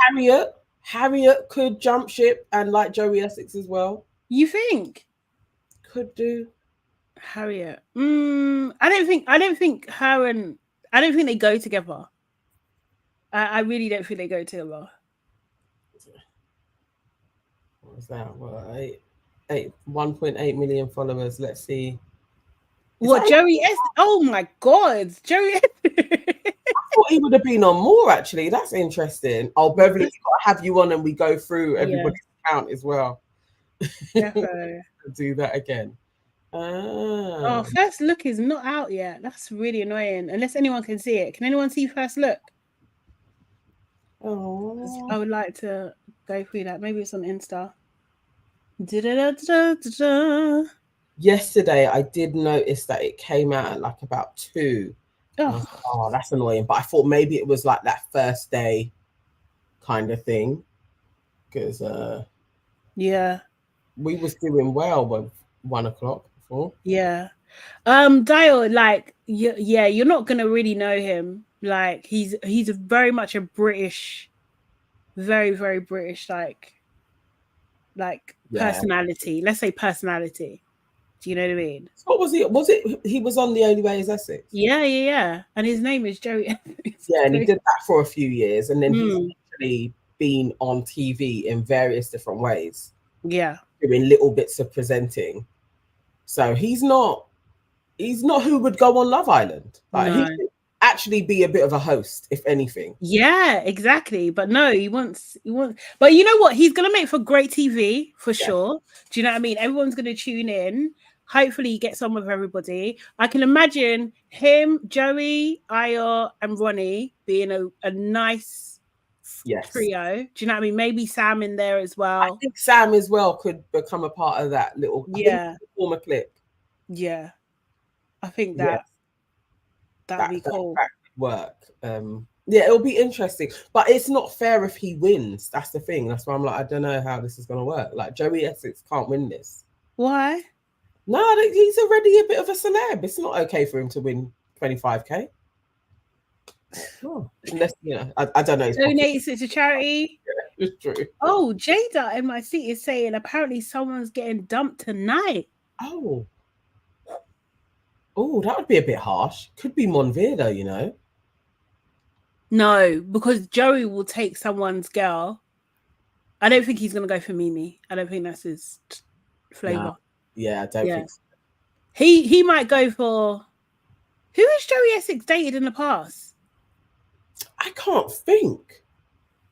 Harriet could jump ship and like Joey Essex as well. You think? Could do. Harriet. I don't think they go together. I really don't think they go together. What was that? What, 1.8 million followers. Let's see. Joey Essex? Oh my God, Joey Essex. I thought he would have been on more, actually. That's interesting. Oh, Beverly, we've got to have you on and we go through everybody's account as well. Definitely. Do that again. First Look is not out yet. That's really annoying. Unless anyone can see it. Can anyone see First Look? I would like to go through that. Maybe it's on Insta. Yesterday, I did notice that it came out at like about 2. Oh, that's annoying. But I thought maybe it was like that first day kind of thing. Because we was doing well with 1 o'clock before. Yeah. Dio, like, you're not gonna really know him. Like, he's very much a British, very, very British, like personality. Let's say personality. Do you know what I mean? What was he? Was it he was on The Only Way Is Essex? Yeah. And his name is Joey Essex. Yeah, and he did that for a few years, and then he's actually been on TV in various different ways. Yeah. Doing little bits of presenting. So he's not who would go on Love Island. Like he should actually be a bit of a host, if anything. Yeah, exactly. But no, he wants. But you know what? He's gonna make for great TV for sure. Do you know what I mean? Everyone's gonna tune in. Hopefully, he gets on with everybody. I can imagine him, Joey, Ayo, and Ronnie being a nice trio. Do you know what I mean? Maybe Sam in there as well. I think Sam as well could become a part of that little form a clip. Yeah, I think that that'd be cool. That could work. Yeah, it'll be interesting, but it's not fair if he wins. That's the thing. That's why I'm like, I don't know how this is gonna work. Like Joey Essex can't win this. Why? No, he's already a bit of a celeb. It's not okay for him to win 25k. Oh, unless I don't know. Donates it to charity. Yeah, it's true. Oh, Jada in my seat is saying apparently someone's getting dumped tonight. Oh, that would be a bit harsh. Could be Monveer though, you know. No, because Joey will take someone's girl. I don't think he's gonna go for Mimi. I don't think that's his flavor. No. Yeah, I don't think so. He might go for who has Joey Essex dated in the past? I can't think.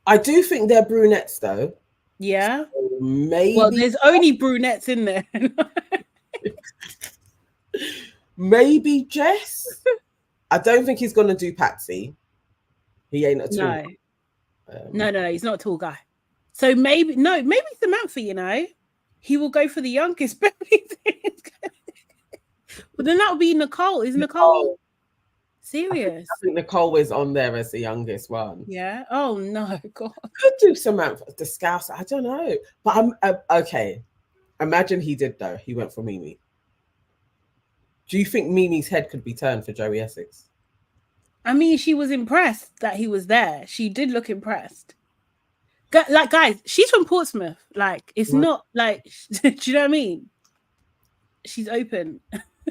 I do think they're brunettes though. Yeah. So maybe. Well, there's only brunettes in there. Maybe Jess. I don't think he's gonna do Patsy. He ain't a tall guy. No, he's not a tall guy. So maybe Samantha, you know, he will go for the youngest. But then that would be Nicole. Is Nicole serious? I think Nicole is on there as the youngest one. Yeah. Oh no, God. Could do Samantha, the Scouse. I don't know, but I'm okay. Imagine he did though. He went for Mimi. Do you think Mimi's head could be turned for Joey Essex? I mean, she was impressed that he was there. She did look impressed. Like, guys, she's from Portsmouth. Like, it's not like, do you know what I mean? She's open.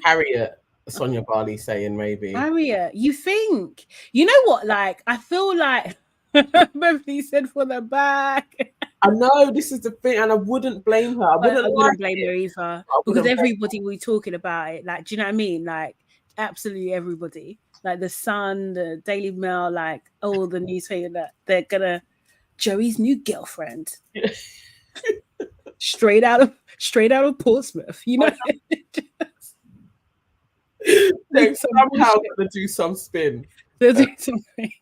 Harriet, Sonia Barley saying maybe. Harriet, you think? You know what? Like, I feel like Beverly said for the back. I know this is the thing, and I wouldn't blame her. I wouldn't blame her either, because everybody will be talking about it. Like, do you know what I mean? Like, absolutely everybody. Like the Sun, the Daily Mail, like all the newspaper that they're gonna Joey's new girlfriend, straight out of Portsmouth, you know. They're somehow gonna do some spin. They'll do something.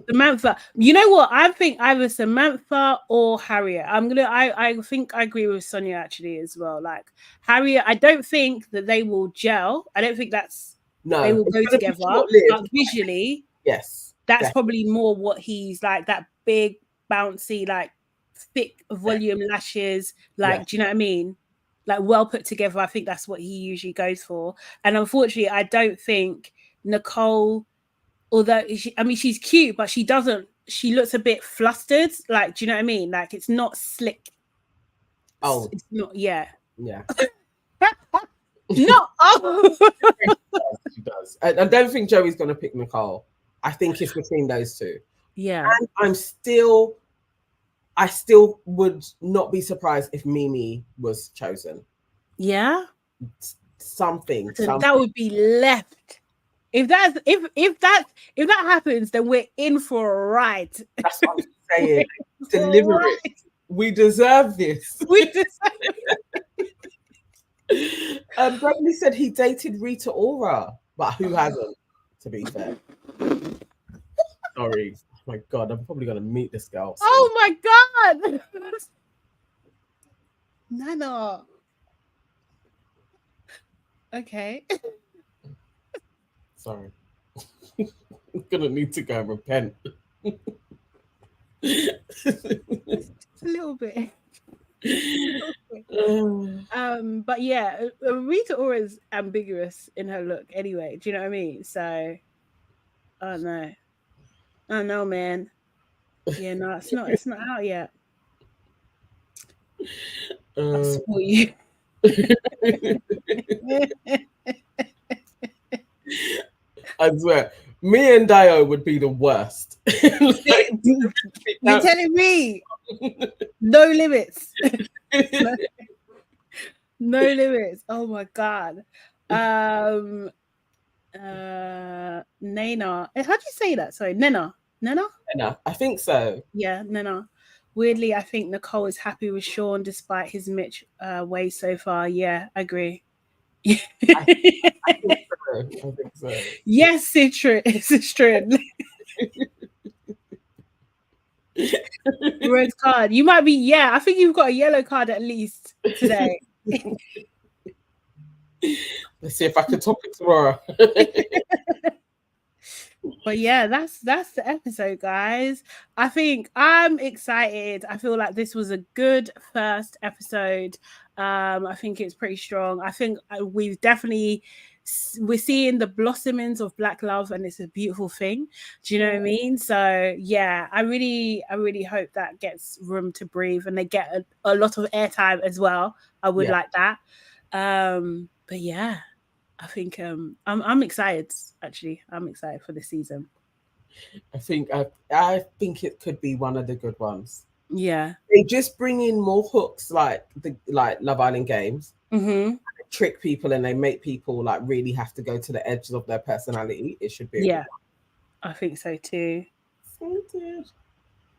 Samantha, you know what? I think either Samantha or Harriet. I think I agree with Sonia actually as well. Like Harriet, I don't think that they will gel. I don't think they will go together. But visually, yes, that's probably more what he's like. That big, bouncy, like thick volume lashes. Like, do you know what I mean? Like well put together. I think that's what he usually goes for. And unfortunately, I don't think Nicole, although she's cute, but she looks a bit flustered. Like, do you know what I mean? Like it's not slick. Oh, it's not. Yeah. No. She does. I don't think Joey's going to pick Nicole. I think it's between those two. Yeah. And I still would not be surprised if Mimi was chosen. Yeah. Something. That would be left. If that happens, then we're in for a ride. That's what I'm saying. Deliver it. We deserve this. We deserve it. Bradley said he dated Rita Ora, but who hasn't, to be fair. Sorry. Oh my God, I'm probably going to meet this girl. So. Oh my God. Nana. Okay. Sorry. I'm going to need to go and repent. Just a little bit. But yeah, Rita Ora is ambiguous in her look anyway. Do you know what I mean? So I don't know, man. Yeah, no, it's not out yet. I'll support you. I swear, me and Dio would be the worst. You're telling me no limits. No limits. Oh my god. Nana. How do you say that? Sorry, Nana. Nana? No, I think so. Yeah, Nana. Weirdly, I think Nicole is happy with Sean despite his Mitch ways so far. Yeah, I agree. I think so. I think so. Yes, Citron. Red card. You might be, yeah, I think you've got a yellow card at least today. Let's see if I can top it tomorrow. But yeah, that's the episode, guys. I think I'm excited. I feel like this was a good first episode. I think it's pretty strong. I think we're seeing the blossomings of Black love, and it's a beautiful thing. Do you know what I mean? So yeah, I really hope that gets room to breathe and they get a lot of airtime as well. I would like that. But yeah, I think I'm excited. Actually, I'm excited for this season. I think it could be one of the good ones. Yeah, they just bring in more hooks like Love Island games, trick people, and they make people like really have to go to the edges of their personality. It should be I think so too.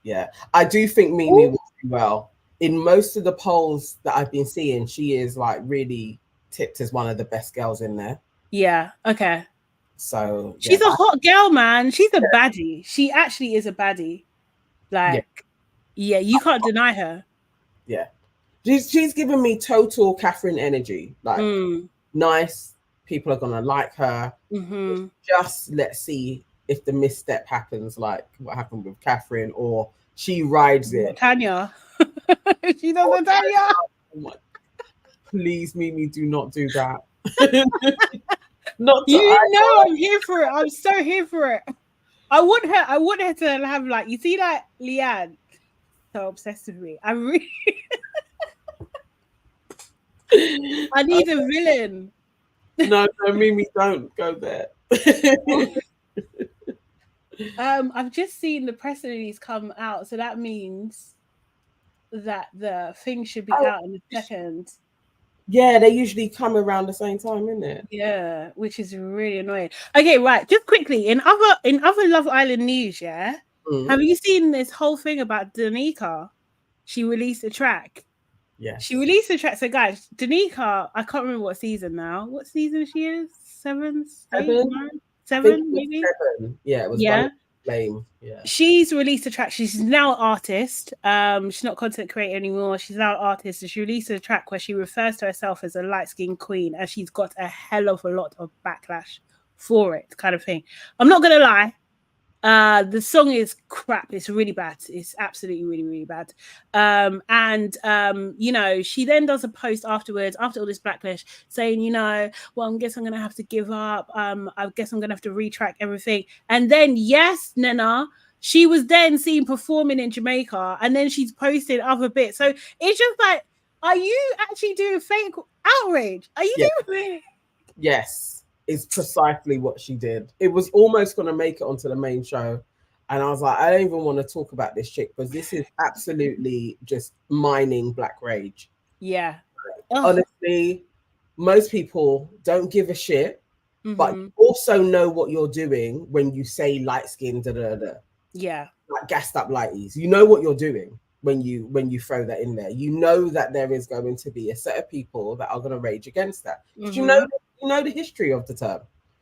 Yeah, I do think Mimi will do well. In most of the polls that I've been seeing, she is like really tipped as one of the best girls in there. Yeah, okay. So she's a hot girl, man. She's a baddie. She actually is a baddie. Like, yeah, you can't deny her. Yeah, she's giving me total Catherine energy. Like, nice. People are gonna like her. Just let's see if the misstep happens, like what happened with Catherine, or she rides it. Tanya. She does a Tanya. Oh, please, Mimi, do not do that. Not I'm here for it. I'm so here for it. I want her to have, like, you see, like Leanne, so obsessed with me. I really I need a villain. No, Mimi, don't go there. I've just seen the press release come out, so that means that the thing should be out in the second. Yeah, they usually come around the same time, isn't it? Yeah, which is really annoying. Okay, right. Just quickly, in other Love Island news, yeah. Have you seen this whole thing about Danica? She released a track. Yeah. She released a track. So guys, Danica, I can't remember what season now. What season she is? Seven, maybe? 7. Yeah, it was Blame. Yeah. She's released a track. She's now an artist. She's not content creator anymore. She's now an artist. And she released a track where she refers to herself as a light-skinned queen, and she's got a hell of a lot of backlash for it, kind of thing. I'm not gonna lie. The song is crap. It's really bad. It's absolutely really, really bad. You know, she then does a post afterwards, after all this backlash, saying, you know, well, I guess I'm gonna have to give up. I guess I'm gonna have to retrack everything. And then, yes, Nana, she was then seen performing in Jamaica, and then she's posted other bits. So it's just like, are you actually doing fake outrage? Are you doing? Yes. Is precisely what she did. It was almost going to make it onto the main show, and I was like, I don't even want to talk about this chick because this is absolutely just mining Black rage. Yeah, honestly, most people don't give a shit, but you also know what you're doing when you say light skin, yeah, like gassed up lighties. You know what you're doing when you throw that in there. You know that there is going to be a set of people that are going to rage against that. You know the history of the term.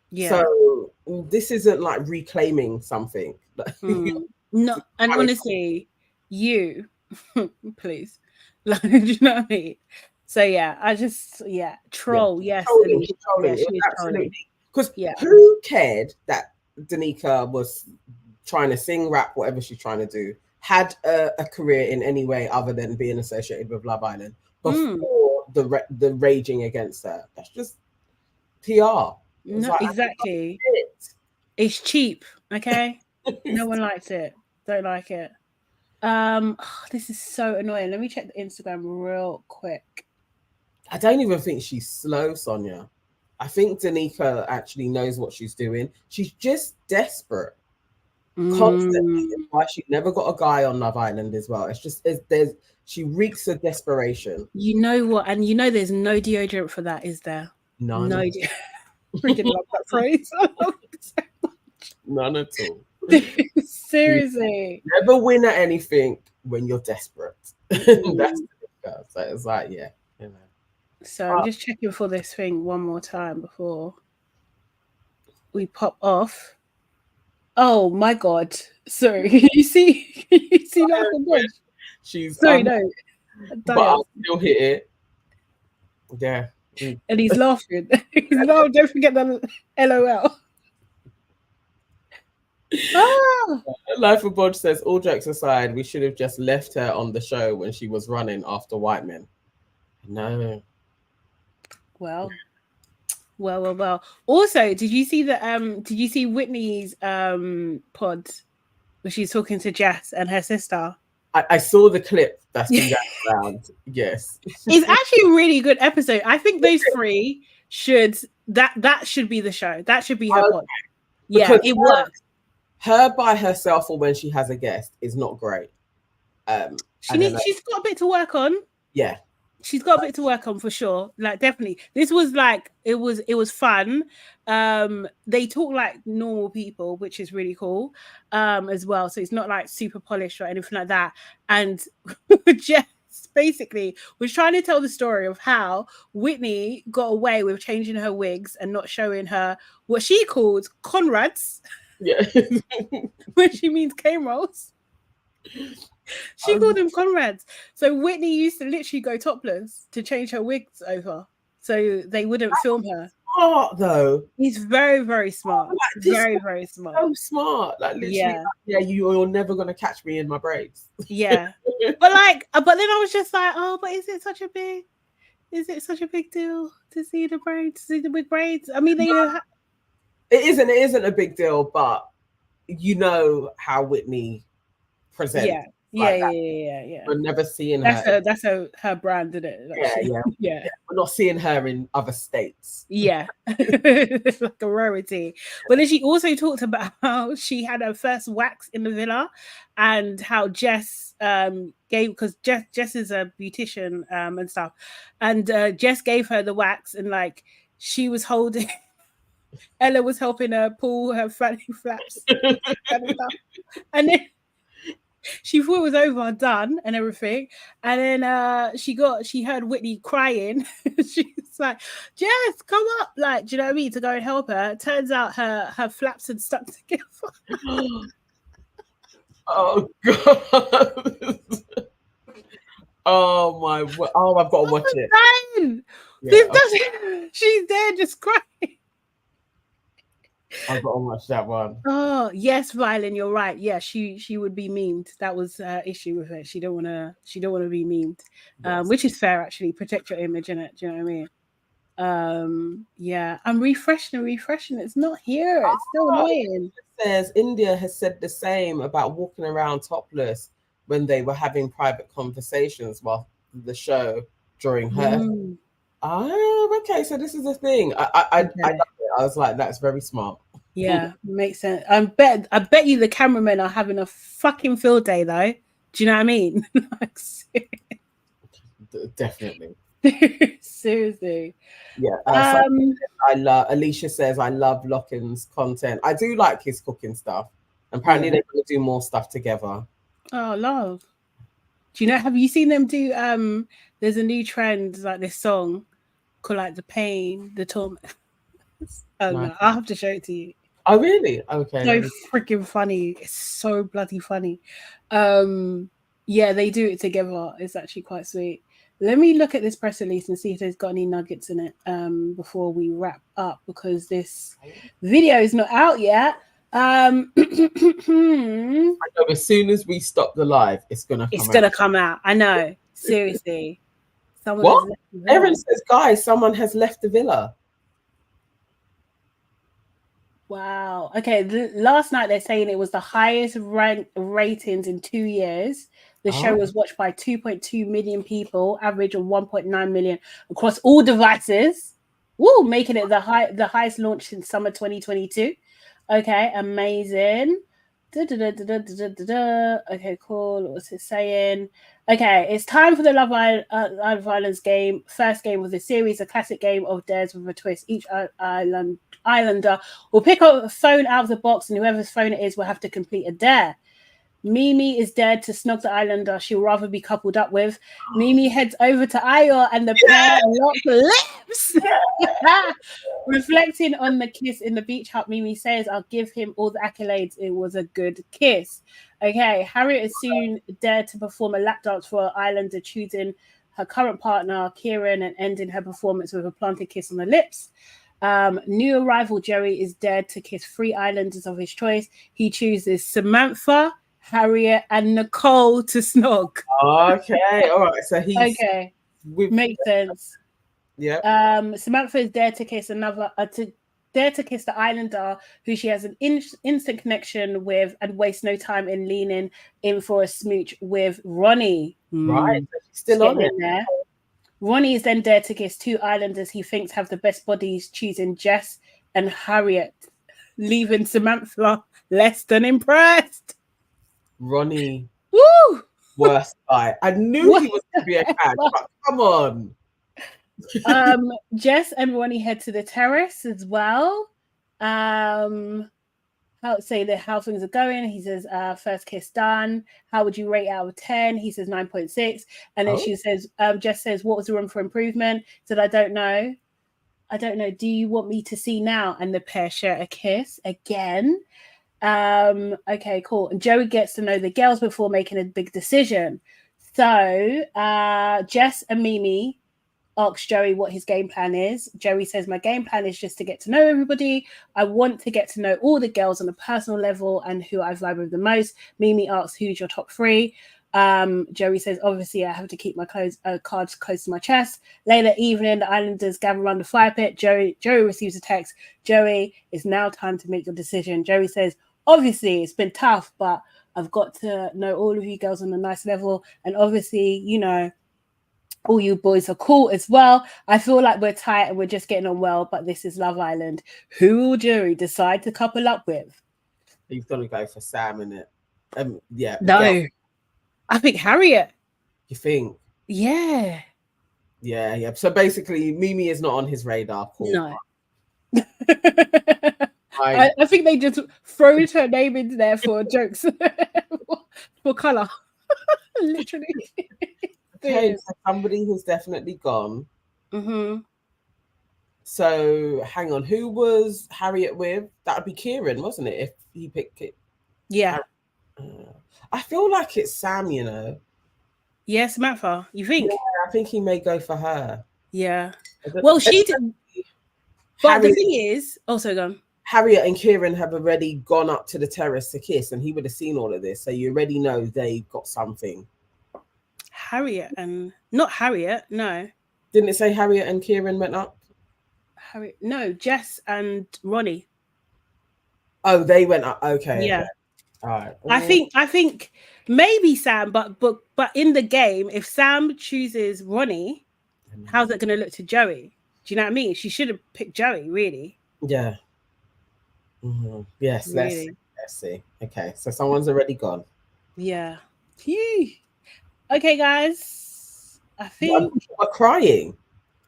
Yeah. So this isn't like reclaiming something. No, and honestly, you please, like, do you know what I mean? So yeah, I just troll. Yes, absolutely. Because who cared that Danica was trying to sing, rap, whatever she's trying to do, had a career in any way other than being associated with Love Island before the raging against her? That's just PR. No, like, exactly. It's cheap, okay? No one likes it. Don't like it. This is so annoying. Let me check the Instagram real quick. I don't even think she's slow, Sonia. I think Danica actually knows what she's doing. She's just desperate. Constantly. It's why she never got a guy on Love Island as well. It's just she reeks of desperation. You know what? And you know there's no deodorant for that, is there? None. No. Freaking love that phrase. I love it so much. None at all. Seriously. You never win at anything when you're desperate. That's the girl. So it's like, yeah, you know. So I'm just checking for this thing one more time before we pop off. Oh my God. Sorry. You see Life of Binge? She's sorry, no. But I'll still hit it. Yeah. And he's laughing. No, don't forget the LOL. Life of Bodge says, all jokes aside, we should have just left her on the show when she was running after white men. No. Well. Also, did you see Whitney's pod where she's talking to Jess and her sister? I saw the clip that's been going around. Yes. It's actually a really good episode. I think those three should that should be the show. That should be her pod. Yeah, it works. Her by herself or when she has a guest is not great. She's got a bit to work on. Yeah. She's got a bit to work on for sure. Like, definitely. This was like, it was fun. They talk like normal people, which is really cool as well. So it's not like super polished or anything like that. And Jess basically was trying to tell the story of how Whitney got away with changing her wigs and not showing her what she called Conrads. Yeah. When she means cane rolls. She called them Conrads. So Whitney used to literally go topless to change her wigs over, so they wouldn't film her. Smart though. He's very, very smart. Like, very, very smart. So smart. Like literally, you're never gonna catch me in my braids. Yeah. but then I was just like, oh, but is it such a big deal to see the braids, see the big braids? I mean, it isn't a big deal, but you know how Whitney presents. Yeah. Yeah. We're never seeing her. That's her brand, isn't it? Like, yeah. We're not seeing her in other states. Yeah. It's like a rarity. But then she also talked about how she had her first wax in the villa and how Jess because Jess is a beautician and stuff. And Jess gave her the wax and like she was holding Ella was helping her pull her fanny flaps. And then she thought it was over, done, and everything. And then she heard Whitney crying. She's like, Jess, come up, like, do you know what I mean? To go and help her. Turns out her flaps had stuck together. Oh God. Oh my! Oh, I've got to watch it. Yeah. She's there just crying. I've got to watch that one. Oh yes, Rylan, you're right. Yeah, she would be memed. That was her issue with it. She don't want to be memed, yes. Which is fair actually. Protect your image, innit? Do you know what I mean? Yeah, I'm refreshing. It's not here. It's still annoying. It says India has said the same about walking around topless when they were having private conversations while the show during her. Oh, okay. So this is a thing. I love it. I was like, that's very smart. Yeah, makes sense. I bet you the cameramen are having a fucking field day though. Do you know what I mean? Definitely. Seriously. Yeah. I love. Alicia says I love Lockin's content. I do like his cooking stuff. Apparently they're going to do more stuff together. Oh, love. Do you know? Have you seen them do? There's a new trend like this song called like The Pain, The Torment. No, I'll have to show it to you. Oh really? Okay. So freaking funny. It's so bloody funny. Yeah, they do it together. It's actually quite sweet. Let me look at this press release and see if there's got any nuggets in it before we wrap up, because this video is not out yet. I know as soon as we stop the live, it's gonna come out. I know. Seriously. What? Erin says, guys, someone has left the villa. Wow. Okay. Last night they're saying it was the highest ratings in 2 years. The show was watched by 2.2 million people, average of 1.9 million across all devices. Woo, making it the highest launch since summer 2022. Okay, amazing. Okay, cool. What's it saying? Okay, it's time for the Love Island's game. First game of the series, a classic game of dares with a twist. Each islander will pick up a phone out of the box, and whoever's phone it is will have to complete a dare. Mimi is dared to snog the islander she'll rather be coupled up with. Mimi heads over to Ayo and the pair lock lips. Reflecting on the kiss in the beach hut, Mimi says, I'll give him all the accolades. It was a good kiss. Okay, Harriet is soon dared to perform a lap dance for an islander, choosing her current partner, Kieran, and ending her performance with a planted kiss on the lips. New arrival Joey is dared to kiss 3 islanders of his choice. He chooses Samantha, Harriet, and Nicole to snog. Okay, all right. So he's okay. Makes sense. Yeah. Samantha is dared to kiss the islander who she has an instant connection with and waste no time in leaning in for a smooch with Ronnie. Right, still on it there. Ronnie is then dared to kiss 2 islanders he thinks have the best bodies, choosing Jess and Harriet, leaving Samantha less than impressed. Ronnie, woo, worst guy. I knew he was going to be a cad, but come on. Jess and Ronnie head to the terrace as well. How things are going. He says, first kiss done. How would you rate out of 10? He says 9.6. And then she says, Jess says, what was the room for improvement? Said, I don't know. Do you want me to see now? And the pair share a kiss again. Okay, cool. And Joey gets to know the girls before making a big decision. So Jess and Mimi asks Joey what his game plan is. Joey says, my game plan is just to get to know everybody. I want to get to know all the girls on a personal level and who I vibe with the most. Mimi asks, who's your top 3? Joey says, obviously I have to keep my cards close to my chest. Later evening, the islanders gather around the fire pit. Joey receives a text. Joey, it's now time to make your decision. Joey says, obviously it's been tough, but I've got to know all of you girls on a nice level. And obviously, you know, all you boys are cool as well. I feel like we're tight and we're just getting on well, but this is Love Island. Who will Joey decide to couple up with? He's gonna go for Sam, innit? Yeah. No, I think Harriet. You think? Yeah. Yeah. So basically, Mimi is not on his radar. Cool. No. I think they just thrown her name in there for jokes, for color, literally. Okay, so somebody who's definitely gone. Mm-hmm. So hang on, who was Harriet with? That would be Kieran, wasn't it? If he picked it. Yeah. I feel like it's Sam, you know. Yeah, Samantha. You think? Yeah, I think he may go for her. Yeah. Well, she did. But the thing is, also gone. Harriet and Kieran have already gone up to the terrace to kiss, and he would have seen all of this. So you already know they've got something. Harriet and not Harriet, no. Didn't it say Harriet and Kieran went up? Harriet, no, Jess and Ronnie. Oh, they went up. Okay. Yeah. Okay. All right. I think maybe Sam, but in the game, if Sam chooses Ronnie, how's it going to look to Joey? Do you know what I mean? She should have picked Joey, really. Yeah. Mm-hmm. Yes. Really? Let's see. Okay, so someone's already gone. Yeah. Phew. Okay, guys. I think we're crying.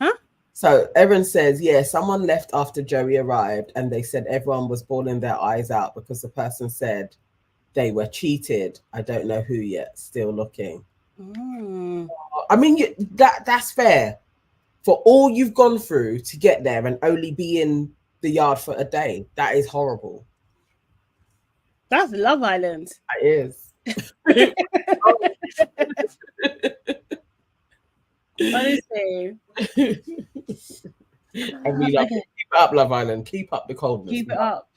Huh? So Erin says, yeah, someone left after Joey arrived, and they said everyone was bawling their eyes out because the person said they were cheated. I don't know who yet. Still looking. I mean, that's fair. For all you've gone through to get there and only be in the yard for a day, that is horrible. That's Love Island. It is. Honestly. And we love it. Keep it up, Love Island. Keep up the coldness. Keep it up.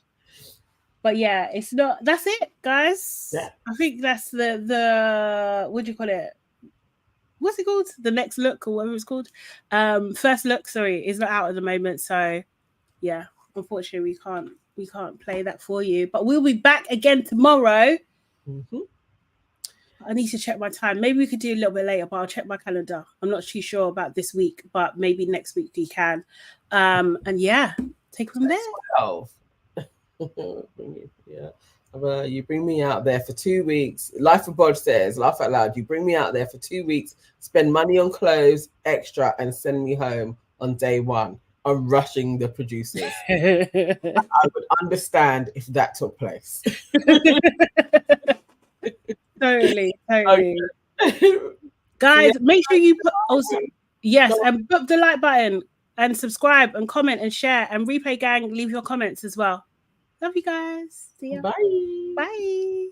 But yeah, it's not. That's it, guys. Yeah. I think that's the what do you call it? What's it called? The next look or whatever it's called. First look, sorry, is not out at the moment. So yeah, unfortunately we can't play that for you. But we'll be back again tomorrow. Mm-hmm. I need to check my time. Maybe we could do a little bit later, but I'll check my calendar. I'm not too sure about this week, but maybe next week we can. And yeah, take it from there. 12. Yeah. You bring me out there for 2 weeks. Life of Bod says, laugh out loud. You bring me out there for 2 weeks, spend money on clothes, extra, and send me home on day one. I'm rushing the producers. I would understand if that took place. Totally. Okay. Guys, make sure you put also and put the like button and subscribe and comment and share, and replay gang, leave your comments as well. Love you guys. See ya. Bye. Bye.